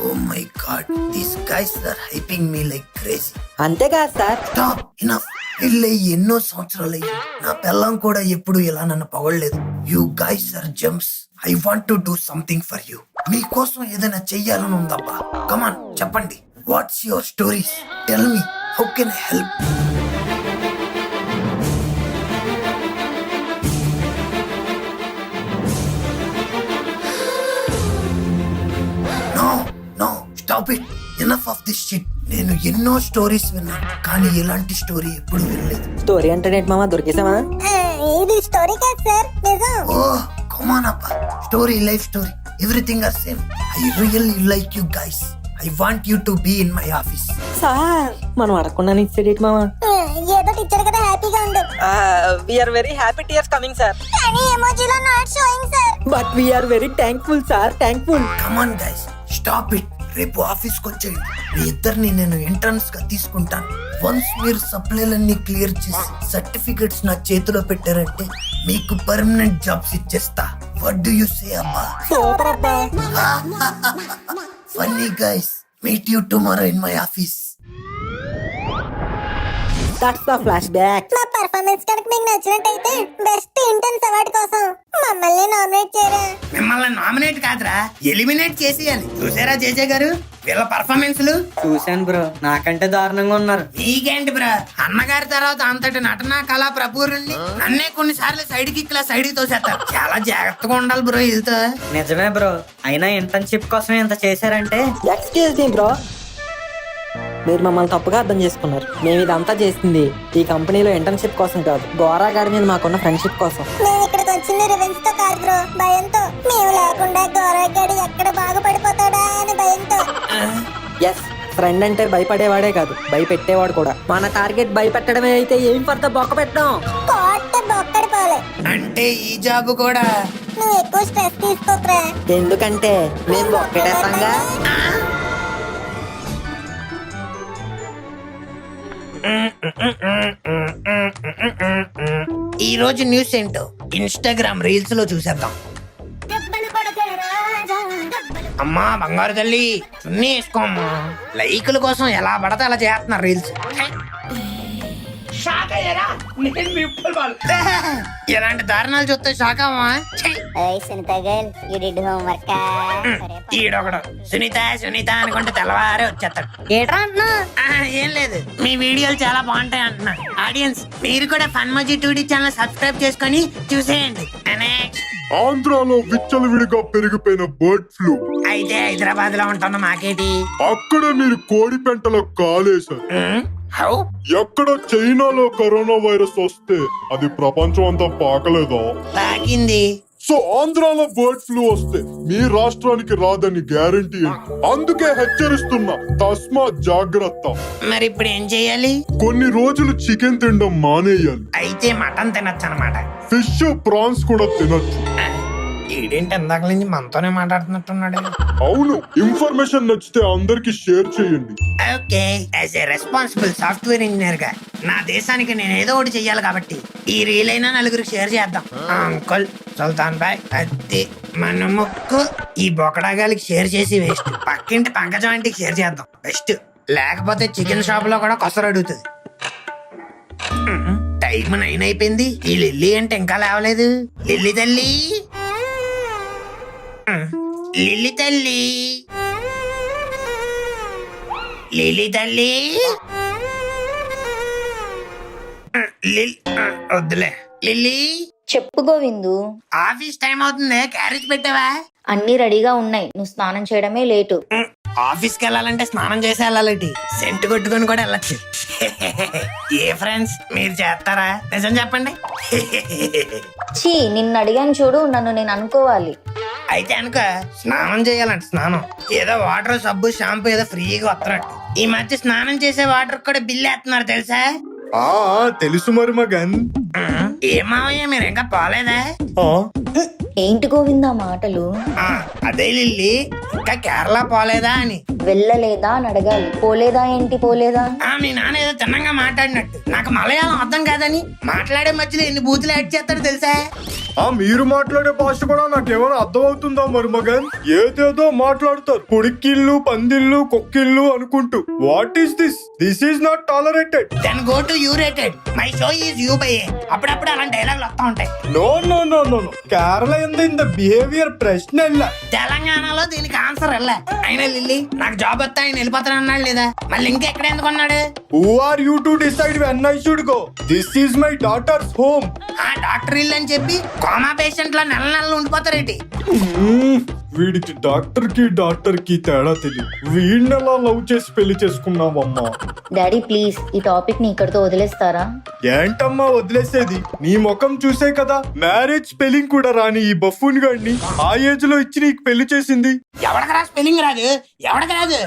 Oh my god, these guys are hyping me like crazy. అంతేకాదు సార్. Stop, enough. పెళ్ళై ఎన్నో సంవత్సరాలు అయ్యి నా పెళ్ళం కూడా ఎప్పుడు ఇలా నన్ను పొగడలేదు. You guys are gems. I want to do something for you. మీకోసం ఏదైనా చెయ్యాలని ఉందబ్బా. కమాన్ చెప్పండి, what's your stories? Tell me, how can I help? No no, stop it. Enough of this shit. నేను ఎన్నో స్టోరీస్ విన్నాను, కానీ ఇలాంటి స్టోరీ ఎప్పుడు వినలేదు. స్టోరీ అంటే మామ దొరికేసామా? ఇది స్టోరీ కాదు సార్, నిజం. ఓ కమాన్ అబ్బా, story life story everything are same. I really like you guys. I want you to be in my office. Sir, మనం అడగకుండా ఇచ్చేది మామ. ఏదో టీచర్ కదా, హ్యాపీగా ఉండు. We are very happy tears coming sir. కానీ ఎమోజీలో not showing sir. But we are very thankful sir, thankful. Come on guys, stop it. రేపు ఆఫీస్ కి వచ్చేయండి. మీ ఇద్దరిని నేను ఇంటర్న్స్ గా తీసుకుంటాను. వన్స్ మీరు సప్లైలన్నీ క్లియర్ చేసి సర్టిఫికెట్స్ నా చేతిలో పెట్టారంటే మీకు పర్మనెంట్ జాబ్స్ ఇచ్చేస్తా. వాట్ డు యు సే అబ్బా? సూపర్ అబ్బా. Funny guys, meet you tomorrow in my office. That's the flash back. మా పర్ఫార్మెన్స్ కనుక మీకు నచ్చినట్టయితే బెస్ట్ ఇంటర్న్స్ అవార్డు కోసం మమ్మల్ని నామినేట్ చేయరా. మిమ్మల్ని నామినేట్ కాదురా, ఎలిమినేట్ చేసేయాలి. చూసారా జేజే గారు వీళ్ళ పర్ఫార్మెన్స్లు? చూశాను బ్రో, నాకంటే దారుణంగా ఉన్నారు. నీకేంటి బ్రా, అన్నగారి తర్వాత అంతటి నటనా కళా ప్రపూరుణ్ణి నన్నే కొన్నిసార్లు సైడ్ కి సైడ్ కి తోసేస్తారు. చాలా జాగ్రత్తగా ఉండాలి బ్రో వీళ్ళతో. నిజమే బ్రో, అయినా ఇంటర్న్షిప్ కోసం ఎంత చేశారంటే. ఎక్స్క్యూజ్ మీ బ్రో, మీరు మమ్మల్ని తప్పుగా అర్థం చేసుకున్నారు. మేము ఇదంతా చేసింది ఈ కంపెనీలో ఇంటర్న్షిప్ కోసం కాదు, గోరా గారి మీద మాకున్న ఫ్రెండ్షిప్ కోసం. మేము ఇక్కడికి వచ్చింది రివెంజ్ తో కాదు బ్రో, భయంతో. మేము లేకుండా గౌరవగాడు ఎక్కడ బాగుపడిపోతాడా అని భయంతో. ఎస్, ఫ్రెండ్ అంటే భయపడేవాడే కాదు, భయపెట్టేవాడు కూడా. మన టార్గెట్ భయపెట్టడమే అయితే ఏం పడతా బొక్క పెట్టడం. కోట బొక్కడిపోలే. అంటే ఈ జాబ్ కూడా నువ్వు ఎక్కువ స్ట్రెస్ తీసుకోకరా. ఎందుకంటే మేము బొక్కెట్టేస్తాంగా. ఈ రోజు న్యూస్ ఏంటో ఇన్స్టాగ్రామ్ రీల్స్ లో చూసేద్దాం. అమ్మా బంగారు తల్లి, చున్నీ వేసుకోమ్మా. లైకుల కోసం ఎలా పడితే అలా చేస్తున్నారు రీల్స్. ఇలాంటి దారుణాలు చూస్తే షాక్ అమ్మా. ఈడొకడు సునీత సునీత అనుకుంటే తెల్లవారే వచ్చేస్తాడు. ఏట్రా అంటున్నా? ఏం లేదు, మీ వీడియోలు చాలా బాగుంటాయి అంటున్నా. ఆడియన్స్ మీరు కూడా ఫన్మోజీ 2D ఛానల్ సబ్స్క్రైబ్ చేసుకొని చూసేయండి. ఆంధ్రాలో విచ్చలవిడిగా పెరిగిపోయిన బర్డ్ ఫ్లూ. అయితే హైదరాబాద్ లో ఉంటున్న మాకేటి? అక్కడ మీరు కోడి పెంటలో కాలేశారు. హౌ? ఎక్కడ చైనాలో కరోనా వైరస్ వస్తే అది ప్రపంచం అంతా పాకలేదా? తాకింది. సో ఆంధ్రాలో బర్డ్ ఫ్లూ వస్తే మీ రాష్ట్రానికి రాదని గ్యారంటీ ఏంటి? అందుకే హెచ్చరిస్తున్నా, తస్మా జాగ్రత్త. మరి ఇప్పుడు ఏం చెయ్యాలి? కొన్ని రోజులు చికెన్ తినడం మానేయాలి. అయితే మటన్ తినొచ్చు అనమాట. ఫిష్, ప్రాన్స్ కూడా తినొచ్చు. ఈడేంటి ఇందాక నుంచి మనతోనే మాట్లాడుతున్నట్టున్నాడు. అవును, ఇన్ఫర్మేషన్ నచ్చితే అందరికి షేర్ చేయండి. Okay, as a responsible software engineer గా నా దేశానికి నేను ఏదో ఒకటి చెయ్యాలి కాబట్టి ఈ రీల్ అయినా నలుగురికి షేర్ చేద్దాం. అంకుల్ సుల్తాన్ బాయ్ అద్దె మన ముక్కు ఈ బొకడాగాలికి షేర్ చేసి వేస్ట్. పక్కింటి పంకజం ఇంటికి షేర్ చేద్దాం బెస్ట్. లేకపోతే చికెన్ షాప్ లో కూడా కొసరు అడుగుతుంది. టైం 9 అయిపోయింది. ఈ లిల్లీ అంటే ఇంకా లేవలేదు. లిల్లీ తల్లి, లిల్లీ తల్లి, లిల్లీ తల్లి, వద్దులే. లిల్లీ, చెప్పు గోవిందు. ఆఫీస్ టైం అవుతుంది, క్యారేజ్ పెట్టావా? అన్ని రెడీగా ఉన్నాయి, నువ్వు స్నానం చేయడమే లేటు. ఆఫీస్కి వెళ్ళాలంటే స్నానం చేసి వెళ్ళాలి. సెంటు కొట్టుకొని కూడా వెళ్ళచ్చు. ఏ ఫ్రెండ్స్, మీరు చేస్తారా? నిజం చెప్పండి. చీ, నిన్ను అడిగాను చూడు, నన్ను నేను అనుకోవాలి. అయితే అనుకో, స్నానం చేయాలంట. స్నానం ఏదో వాటర్, సబ్బు, షాంపూ ఏదో ఫ్రీగా వస్తున్నట్టు. ఈ మధ్య స్నానం చేసే వాటర్ కూడా బిల్లు వేస్తున్నారు తెలుసా? తెలుసు మరుమగన్. ఏమావయ్య, మీరు ఇంకా పోలేదా? ఏంటి గోవిందా మాటలు? అదే లిల్లీ, ఇంకా కేరళ పోలేదా అని. వెళ్ళలేదా అని అడగాలి, పోలేదా ఏంటి పోలేదా? మీ నాన్న ఏదో తిన్నంగా మాట్లాడినట్టు. నాకు మలయాళం అర్థం కాదని మాట్లాడే మధ్యలో ఎన్ని బూతులు యాడ్ చేస్తాడు తెలుసా? మీరు మాట్లాడే భాష కూడా నాకేమైనా అర్థం అవుతుందా మరుమగన్? ఏదేదో మాట్లాడతారు, పొడికిళ్ళు, పందిళ్ళు, కొక్కిళ్ళు అనుకుంటూ. What is this? This is not tolerated. Then go to U rated. My show is U by. అప్పుడప్పుడు అలాంటి డైలాగులు వస్తా ఉంటాయి. No no no no no, Kerala ఇంద బిహేవియర్ ప్రశ్న ಇಲ್ಲ. తెలంగాణలో దీనికి ఆన్సర్ వెళ్ళా. అయినా లిల్లీ, నాకు జాబ్ వస్తా ఆయన వెళ్ళిపోతాను అన్నాడు లేదా? మళ్ళీ ఇంకెక్కడ ఎందుకు అన్నాడు? Who are you to decide when I should go? This is my daughter's home. ఆ డాక్టర్ ఇల్లు అని చెప్పి కోమా పేషెంట్ లో నెల నెలలు ఉండిపోతారేటి? వీడికి డాక్టర్ కి తేడా తెలియదు. వీడిని ఎలా లవ్ చేసి పెళ్లి చేసుకున్నావమ్మా? డాడీ ప్లీజ్, ఈ టాపిక్ ని ఇక్కడితో వదిలేస్తారా? ఏంటమ్మా వదిలేసేది? నీ ముఖం చూసే కదా మ్యారేజ్ స్పెల్లింగ్ కూడా రాని ఈ బఫూన్ గాడిని ఆ ఏజ్ లో ఇచ్చి నీకు పెళ్లి చేసింది. ఎవడకరా స్పెల్లింగ్ రాదు? ఎవడకి రాదు?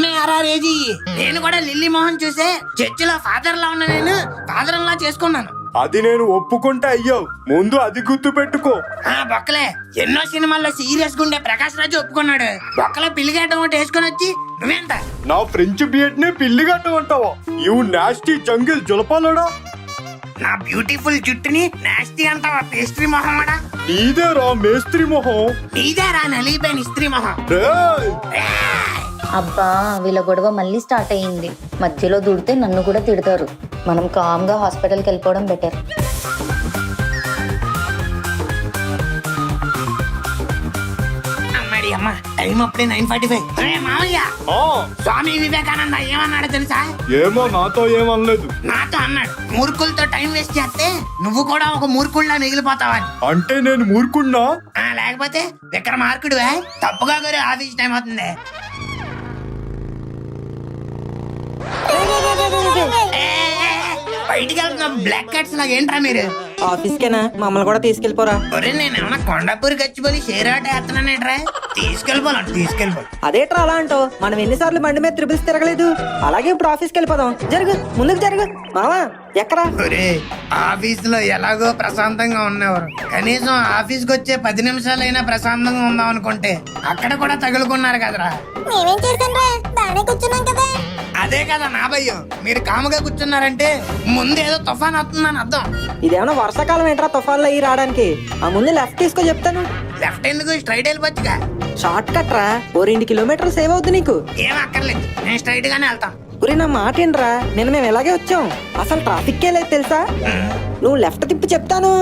MARRAGE. నేను కూడా లిల్లీ మోహన్ చూసే చర్చిలో ఫాదర్ లా ఉన్న నేను ఫాదర్ లా చేసుకున్నాను. అది నేను ఒప్పుకుంటే అయ్యావు, ముందు అది గుర్తు పెట్టుకో. బొక్కలే, ఎన్నో సినిమాల్లో సీరియస్ గా ఉండే ప్రకాష్ రాజు ఒప్పుకున్నాడు. బొక్కలో పిల్లిగడ్డం ఒకటి వేసుకొని వచ్చి నువ్వెంత? నా ఫ్రెంచ్ బియడ్ నే పిల్లిగట్టం అంటావా? యూ నాస్టీ జంగిల్ జలపాలడా. నా బ్యూటిఫుల్ జుట్టుని నాస్టీ అంటావా పేస్ట్రీ మొహమ్మడా? నీదేరా మేస్త్రి మొహం. నీదేరా నలిగిపోయిన ఇస్త్రీ మొహం. అబ్బా, వీళ్ళ గొడవ మళ్ళీ స్టార్ట్ అయ్యింది. మధ్యలో దూడితే నన్ను కూడా తిడతారు. మనం కామ్ గా హాస్పిటల్కి వెళ్ళిపోవడం బెటర్. అమ్మాడి అమ్మ, టైం అప్పుడే 9:45. మామయ్య, స్వామి వివేకానంద ఏమన్నాడు తెలుసా? ఏమో, నాతో ఏమనలేదు. నాతో అన్నాడు, మూర్ఖులతో టైం వేస్ట్ చేస్తే నువ్వు కూడా ఒక మూర్ఖుల్లా మిగిలిపోతావని. అంటే నేను మూర్ఖున్నా? లేకపోతే విక్రమార్కుడువే. తప్పుగా గారు ఆఫీస్ టైం అవుతుంది. బయటికి వెళ్తున్నాం బ్లాక్ కట్స్ లాగా. ఏంట్రా మీరు? ఆఫీస్కేనా? మమ్మల్ని కూడా తీసుకెళ్ళిపోరా. ఒరే, నేను ఏమన్నా కొండాపూరి గచ్చిపోయి షేర్ ఆట వేస్తున్నానేట్రా? తీసుకెళ్ళిపోవాలి. అదేట్రా అలా అంటావు? మనం ఎన్నిసార్లు బండి మీద త్రిబుల్స్ తిరగలేదు. అలాగే ఇప్పుడు ఆఫీస్కి వెళ్ళిపోదాం. జరుగు, ముందుకు జరుగు. మావా ఎక్కరా? ఒరే, ఆఫీస్ లో ఎలాగో ప్రశాంతంగా ఉన్నవారు, కనీసం ఆఫీస్కి వచ్చే 10 నిమిషాలైనా ప్రశాంతంగా ఉందాం అనుకుంటే అక్కడ కూడా తగులుకున్నారు కదరా. మేమేం చేశాను? బాగానే కూర్చున్నాం కదా. అదే కదా నా భయం. మీరు కాముగా కూర్చున్నారంటే ముందేదో తుఫాన్ వస్తుందని అర్థం. ఇదేమన్నా వర్షాకాలం ఏంట్రా తుఫాన్లు అయ్యి రావడానికి? ఆ ముందు లెఫ్ట్ తీసుకో చెప్తాను. లెఫ్ట్ ఎందుకు, స్ట్రైట్ వెళ్ళిపోవచ్చుగా. షార్ట్ కట్ రా, ఓ 2 కిలోమీటర్లు సేవ్ అవుతుంది నీకు. ఏం అక్కర్లేదు, నేను స్ట్రైట్ గానే వెళ్తాం. ఒరే, నా మాట ఏంట్రా, నిన్న మేము ఇలాగే వచ్చాం. అసలు ట్రాఫిక్కే లేదు తెలుసా? నువ్వు లెఫ్ట్ తిప్పి చెప్తాను.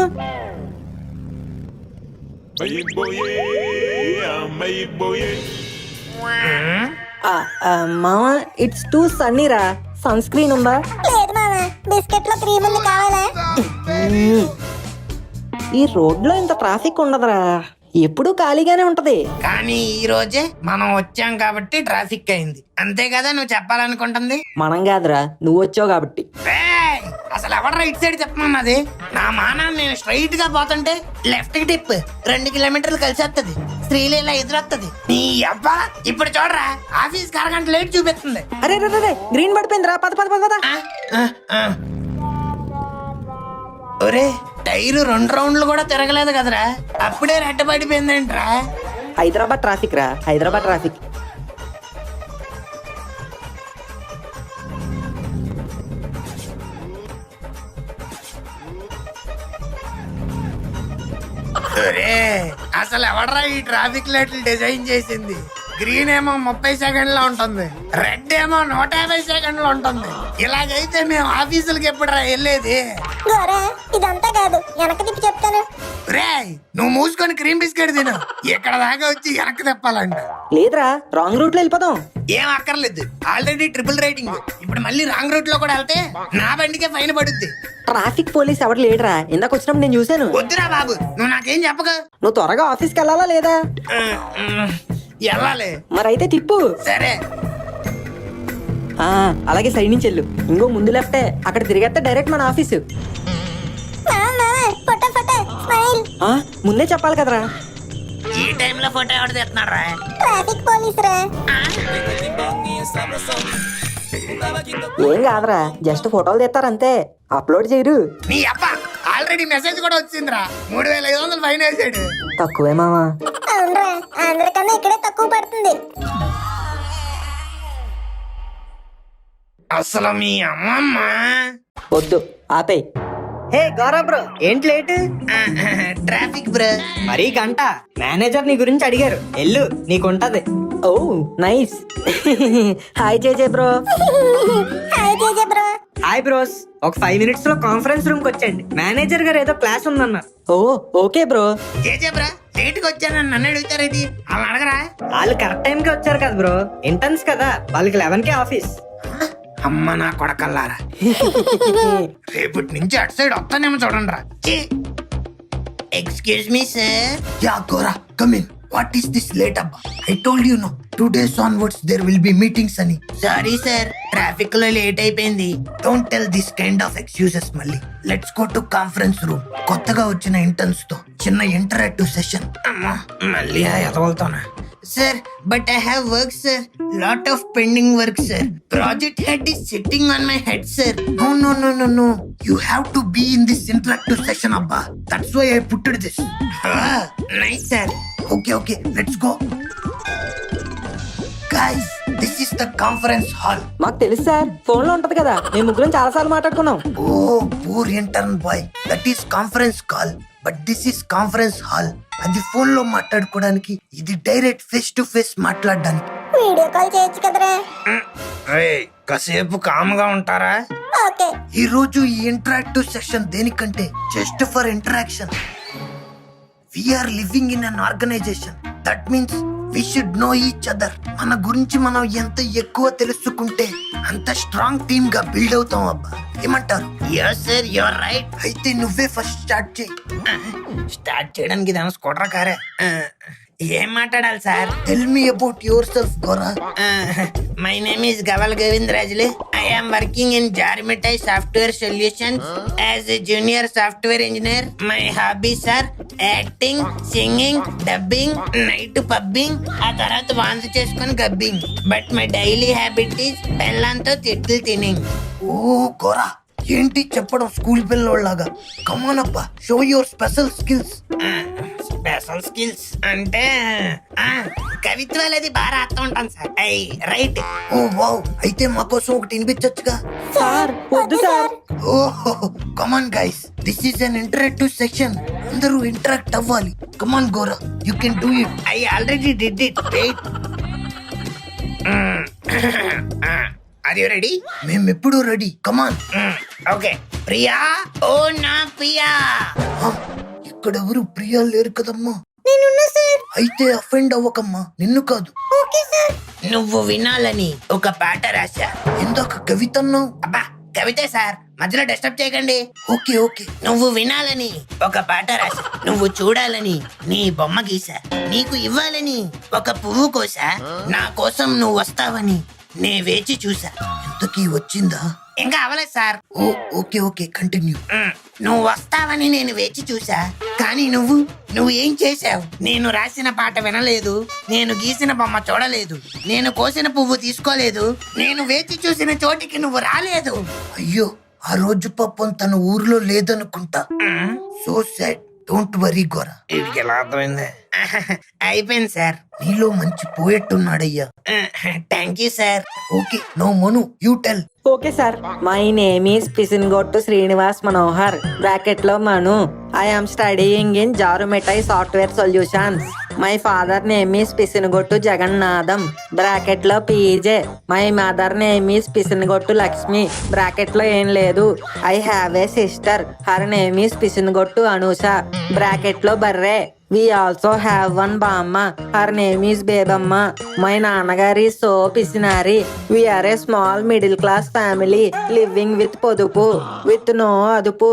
మావా, ఇట్స్ టూ సన్నీ రా. సన్ స్క్రీన్ ఉందా? లేదు మామ, బిస్కెట్ లో క్రీమ్ ఉంది, కావాలా? ఈ రోడ్ లో ఇంత ట్రాఫిక్ ఉండదురా, ఎప్పుడూ ఖాళీగానే ఉంటది. కానీ ఈ రోజే మనం వచ్చాం కాబట్టి ట్రాఫిక్ అయింది, అంతే కదా నువ్వు చెప్పాలనుకుంటుంది? మనం కాదురా, నువ్వు వచ్చావు కాబట్టి. ఏయ్, అసలు ఎవడ రైట్ సైడ్ చెప్పమన్నది? నా మానాన్ని నేను స్ట్రైట్ గా పోతుంటే లెఫ్ట్ కి టిప్ 2 కిలోమీటర్లు కలిసి వస్తుంది. శ్రీలీల ఎదురొస్తుంది. నీ అబ్బా, ఇప్పుడు చూడరా, ఆఫీస్ కి 1 గంట లేట్ చూపిస్తుంది. అరే రే, గ్రీన్ పడిపోయిందిరా. పద పద పద. ఒరే, టైరు 2 రౌండ్లు కూడా తిరగలేదు కదరా, అప్పుడే రెట్ట పడిపోయిందేంట్రా? హైదరాబాద్ ట్రాఫిక్ రా, హైదరాబాద్ ట్రాఫిక్. ఒరే, అసలు ఎవడరా ఈ ట్రాఫిక్ లైట్లు డిజైన్ చేసింది? గ్రీన్ ఏమో 30 సెకండ్లో ఉంటుంది, రెడ్ ఏమో 150 సెకండ్లో ఉంటుంది. ఇలాగైతే మేము ఆఫీసులకి ఎప్పుడురా వెళ్ళేది? గోరా ఇదంతా కాదు, వెనక తిప్పి చెప్తాను. రేయ్, నువ్వు మూసుకొని క్రీమ్ బిస్కెట్ తిను. ఇక్కడ దాకా వచ్చి వెనక్కి తెప్పాలంట. లేదురా, రాంగ్ రూట్ లో వెళ్ళిపోదాం. ఏం అక్కర్లేదు, ఆల్రెడీ ట్రిపుల్ రైటింగ్. ఇప్పుడు మళ్ళీ రాంగ్ రూట్ లో కూడా వెళ్తే నా బండికే ఫైన్ పడుద్ది. ట్రాఫిక్ పోలీస్ ఎవరు లేడురా, ఇందాక వచ్చినప్పుడు నేను చూశాను. వద్దురా బాబు, నువ్వు నాకేం చెప్పగా. నువ్వు త్వరగా ఆఫీస్కి వెళ్ళాలా లేదా? వెళ్ళాలి. మరైతే తిప్పు. సరే. అలాగే సైడ్ నుంచి వెళ్ళు. ఇంకో ముందు లెఫ్టే, అక్కడ తిరిగేస్తే డైరెక్ట్ మన ఆఫీసు. ముందే చెప్పాలి కదరా. ఈ టైంలో ఫోటో ఎవరు తెస్తున్నాడు రా? ట్రాఫిక్ పోలీస్ రా. ఏం కాదురా, జస్ట్ ఫోటోలు తీస్తారు అంతే, అప్లోడ్ చేయరు. నీ అబ్బా, ఆల్రెడీ మెసేజ్ కూడా వచ్చిందిరా. 3500 ఫైన్ వేసాడు. తక్కువే మామా. అవునరా, అందరికన్నా ఇక్కడే తక్కువ పడుతుంది. అసలు మీ అమ్మమ్మ. వద్దు, ఆపేయ్. హే గౌరవ్ బ్రో, ఏంటి లేట్? Traffic bro. మరీ గంట. మేనేజర్ నీ గురించి అడిగారు, ఎల్లు నీకుంటది. ఓ నైస్. హాయ్ జేజే బ్రో. హాయ్ జేజే బ్రో. Hi bros. ఒక 5 minutes లో కాన్ఫరెన్స్ రూమ్ కి వచ్చండి, మేనేజర్ గారు ఏదో క్లాస్ ఉందన్నారు. ఓ ఓకే బ్రో. జేజే బ్రో, లేట్ గా వచ్చానని నన్ను అడుగుతారేంటి? అలా అడగరా? వాళ్ళు కరెక్ట్ టైం కి వచ్చారు కదా బ్రో, ఇంటర్న్స్ కదా, వాళ్ళకి 11 ఆఫీస్. అమ్మ నా కొడకల్లారా, రేపటి నుంచి అటు సైడ్ వస్తానేమో చూడండి రా. Excuse me sir. Yeah, Gora, come in. What is this late, Abba? I told you no. 2 days onwards there will be meetings, Ani. Sorry sir, traffic లో లేట్ అయిపోయింది. Don't tell this kind of excuses, Malli. Let's go to conference room. కొత్తగా వచ్చిన interns తో చిన్న interactive session. అమ్మా, మళ్ళీ ఎదవలుతానా? Sir, but I have work sir, lot of pending work sir. Project head is sitting on my head sir. No. You have to be in this interactive session, Abba. That's why I put it this. Nice sir. Okay, let's go. Guys, this is the conference hall. మాకు తెలుసు sir, phone లో ఉంటది కదా, మేము ముగ్గురం చాలా సార్లు మాట్లాడుకున్నాం. Oh, poor intern boy. That is conference call. But this is conference hall. అది ఫోన్ లో మాట్లాడుకోవడానికి, ఇది డైరెక్ట్ ఫేస్ టు ఫేస్ మాట్లాడడానికి. వీడియో కాల్ చేయొచ్చు కదరా. కాసేపు కామ్గా ఉంటారా? ఓకే. ఈ రోజు ఈ ఇంటరాక్టివ్ సెషన్ దేనికంటే just for interaction. We are living in an organisation. That means we should know each other. మన గురించి మనం ఎంత ఎక్కువ తెలుసుకుంటే అంత స్ట్రాంగ్ టీమ్ గా బిల్డ్ అవుతాం అబ్బా. ఏమంటారు? Yes sir, you are right. అయితే నువ్వే ఫస్ట్ స్టార్ట్ చేయి. స్టార్ట్ చేయడానికి ఇదేమో స్కూటర్ కారే. ఏం మాట్లాడాలి sir? Tell me about yourself Gora. My name is Gavvala Govindarajulu. I am working in Jarmitai software solutions as a junior software engineer. My hobbies are acting, singing, dubbing, night pubbing, ఆ తర్వాత వాంతి చేసుకుని gabbing. But my daily habit is బెల్లంతో తిట్లు తినింగ్. ఓ గోరా, ఏంటి చెప్పడం school పిల్లోళ్ళలాగా. Come on అబ్బా, show your special skills. Special skills అంటే కవిత్వాలు అది బాగా రాస్తూ ఉంటాను sir. I write. Oh wow, అయితే మా కోసం ఒకటి వినిపించొచ్చుగా. సార్ వద్దు సార్. ఓహో, come on guys, this is an interactive section. అందరూ ఇంటరాక్ట్ అవ్వాలి. Come on Gora, you can do it. I already did it. Wait. Are you ready? మేమెప్పుడు రెడీ. కమాన్. ఓకే. ప్రియా, ఓ నా ప్రియా. ఇక్కడ ఎవరు ప్రియా లేరు కదమ్మా. నేనున్నా సార్. అయితే అఫెండ్ అవ్వకమ్మా, నిన్ను కాదు. Okay sir. నువ్వు వినాలని ఒక పాట రాశా. ఇందాక కవిత అన్నావు. అబ్బా, కవితే సార్, మధ్యలో డిస్టర్బ్ చేయకండి. ఓకే. నువ్వు వినాలని ఒక పాట రాశా. నువ్వు చూడాలని నీ బొమ్మ గీసా. నీకు ఇవ్వాలని ఒక పువ్వు కోసా. నా కోసం నువ్వు వస్తావని నే వేచి చూసా. ఇంతకీ వచ్చిందా? ఇంకా అవ్వలేదు సార్. Okay continue. నువ్వు వస్తావని నేను వేచి చూసా, కానీ నువ్వు ఏం చేశావు? నేను రాసిన పాట వినలేదు, నేను గీసిన బొమ్మ చూడలేదు, నేను కోసిన పువ్వు తీసుకోలేదు, నేను వేచి చూసిన చోటికి నువ్వు రాలేదు. అయ్యో, ఆ రోజు పాపం తన ఊర్లో లేదనుకుంటా. So sad. Don't worry Gora. వీడికి ఎలా అర్థమైంది? అయిపోయింది సార్. నీలో మంచి పోయెట్ ఉన్నాడయ్యా. Thank you sir. Okay, no Manu, you tell. Okay sir, my name is Pisinagottu Srinivas Manohar, bracket లో Manu. I am studying in Jarumitai software solutions. My father name is Pisinagottu Jagannatham bracket లో PJ. My mother name is Pisinagottu Lakshmi bracket లో ఏం లేదు. I have a sister her name is పిసినగొట్టు Anusha bracket లో బర్రే. We also have one బామ్మ her name is Bebamma. My నాన్నగారి so పిసినారి. We are a small middle class family living with పొదుపు with no అదుపు.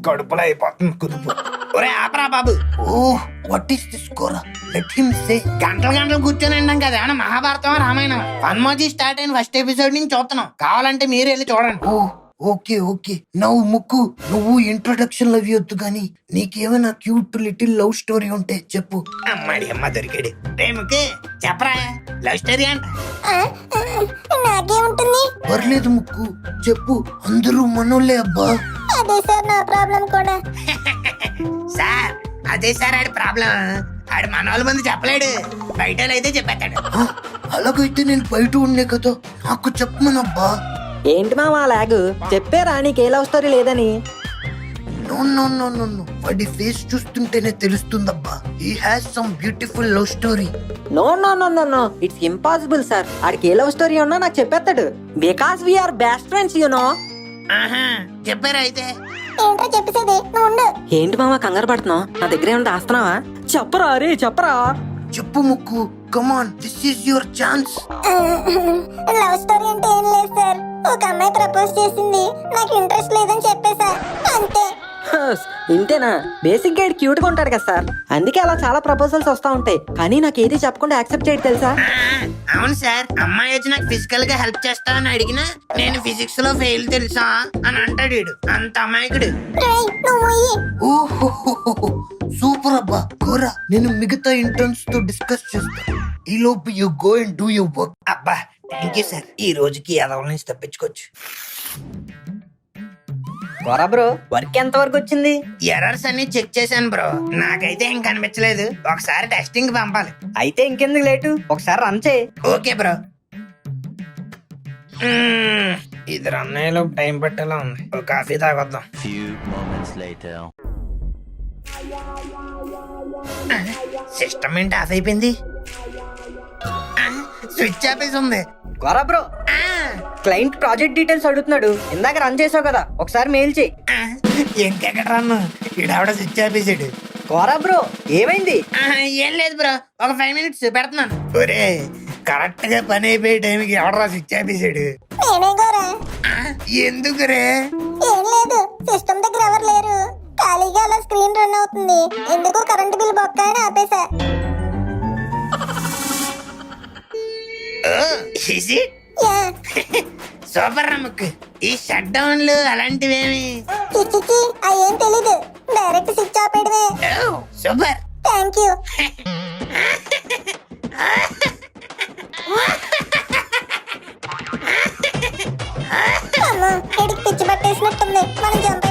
కడుపులో అయిపోతుంది కుదుపు. ఒరే ఆపరా బాబు. Oh what is this Kora, let him say. గంటలు గంటలు కూర్చొని వింటాం కదా ఏమన్నా మహాభారతం రామాయణం. ఫన్మోజీ స్టార్ట్ అయిన ఫస్ట్ ఎపిసోడ్ నుంచి చూస్తున్నాం. కావాలంటే మీరు వెళ్ళి చూడండి. Oh okay okay. నవ్వు ముక్కు, నువ్వు ఇంట్రొడక్షన్ లవ్ వద్దు గానీ నీకేమైనా క్యూట్ లిటిల్ లవ్ స్టోరీ ఉంటే చెప్పు. అమ్మాడి అమ్మ దొరికాడు. రేముకి చెప్పరా లవ్ స్టోరీ అంట. నాకేముంటుంది? పర్లేదు ముక్కు చెప్పు, అందరూ మనోళ్ళే అబ్బా. అదే సార్ నా ప్రాబ్లం కూడా. సార్ అదే సార్ ఆడి ప్రాబ్లం. ఆడు మన వాళ్ళ మంది చెప్పలేడు, బయట అయితే చెప్పేస్తాడు. ఆ, అలాగైతే నేను బయట ఉండే కదా, నాకు చెప్పమనబ్బా. ఏంటి మామ లాగు చెప్పారా నీకే లవ్ స్టోరీ లేదని? No no no no no, వాడి ఫేస్ చూస్తుంటేనే తెలుస్తుందబ్బా. He has some beautiful love story. No no no no no it's impossible sir. ఆడికి ఏ లవ్ స్టోరీ ఉన్నా నాకు చెప్పేస్తాడు. Because we are best friends you know. ఆహా చెప్పారా అయితే? ఏంటో చెప్పేసేది, నువ్వు ఉండు. ఏంటి మామ కంగారు పడుతున్నావు? నా దగ్గర ఏమన్నా దాస్తున్నావా? చెప్పరా రే చెప్పరా. చెప్పు ముక్కు, come on, this is your chance. Love story అంటే ఏం లేదు సార్. ఒక అమ్మాయి ప్రపోజ్ చేసింది, నాకు ఇంట్రెస్ట్ లేదని చెప్పేసా, అంతే. ఇంతేనా? బేసిక్ గైడ్ క్యూట్ గా ఉంటాడు కదా సార్, అందుకే అలా చాలా ప్రపోజల్స్ వస్తా ఉంటాయి. కానీ నాకు ఏది చెప్పకుండా యాక్సెప్ట్ చేయడు తెలుసా? అవును సార్, అమ్మాయి వచ్చి నాకు ఫిజికల్ గా హెల్ప్ చేస్తా అని అడిగినా నేను ఫిజిక్స్ లో ఫెయిల్ తెలుసా అని అంటాడు వీడు. అంత అమాయకుడు. రేయ్, నువ్వు ఇయ్యి. ఓహో సూపర్ అబ్బా. కోరా, నేను మిగతా ఇంటర్న్స్ తో డిస్కస్ చేస్తా. ఈ లోపు you go and do your work. అబ్బా థ్యాంక్ యూ సార్. ఈ రోజుకి ఎదవల నుంచి తప్పించుకోవచ్చు. కొరా బ్రో, వర్క్ ఎంత వరకు వచ్చింది? ఎర్రర్స్ అన్ని చెక్ చేశాను బ్రో, నాకైతే ఏం కనిపించలేదు. ఒకసారి టెస్టింగ్ పంపాలి. అయితే ఇంకెందుకు లేటు, ఒకసారి రన్ చేయి. Okay bro. ఇది రన్ అయ్యేలో టైం పట్టేలా ఉంది. ఒక కాఫీ తాగొద్దాం. Few moments later. సిస్టమ్ ఏంటి ఆఫ్ అయిపోయింది? స్విచ్ ఆపేసి ఉంది. Kora bro, client project details అడుగుతున్నాడు. ఇందాక రన్ చేసావు కదా, ఒకసారి మెయిల్ చేయి. ఇంకెక్కడ రన్ను, ఈడావిడ స్విచ్ ఆపేసాడు. కొరా బ్రో, ఏమైంది? ఏం లేదు బ్రో, ఒక 5 minutes పెడుతున్నాను. ఒరే కరెక్ట్ గా పని అయిపోయే టైంకి ఎవడరా స్విచ్ ఆపేసాడు? నేనే గోరా. ఎందుకురే? ఏం లేదు, సిస్టమ్ దగ్గర ఎవరు లేరు, ఖాళీగా అలా స్క్రీన్ రన్ అవుతుంది. ఎందుకు కరెంట్ బిల్ బొక్క అని ఆపేసా. యా. సూపర్ రమ్మకు. ఈ షట్ డౌన్లు అలాంటివేమి చిచ్చిచి అయ్యేం తెలీదు, డైరెక్ట్ స్విచ్ ఆపేయడమే. సూపర్. Thank you. అమ్మా, ఇడికి పిచ్చి పట్టేసినట్టుంది, మనం జంప్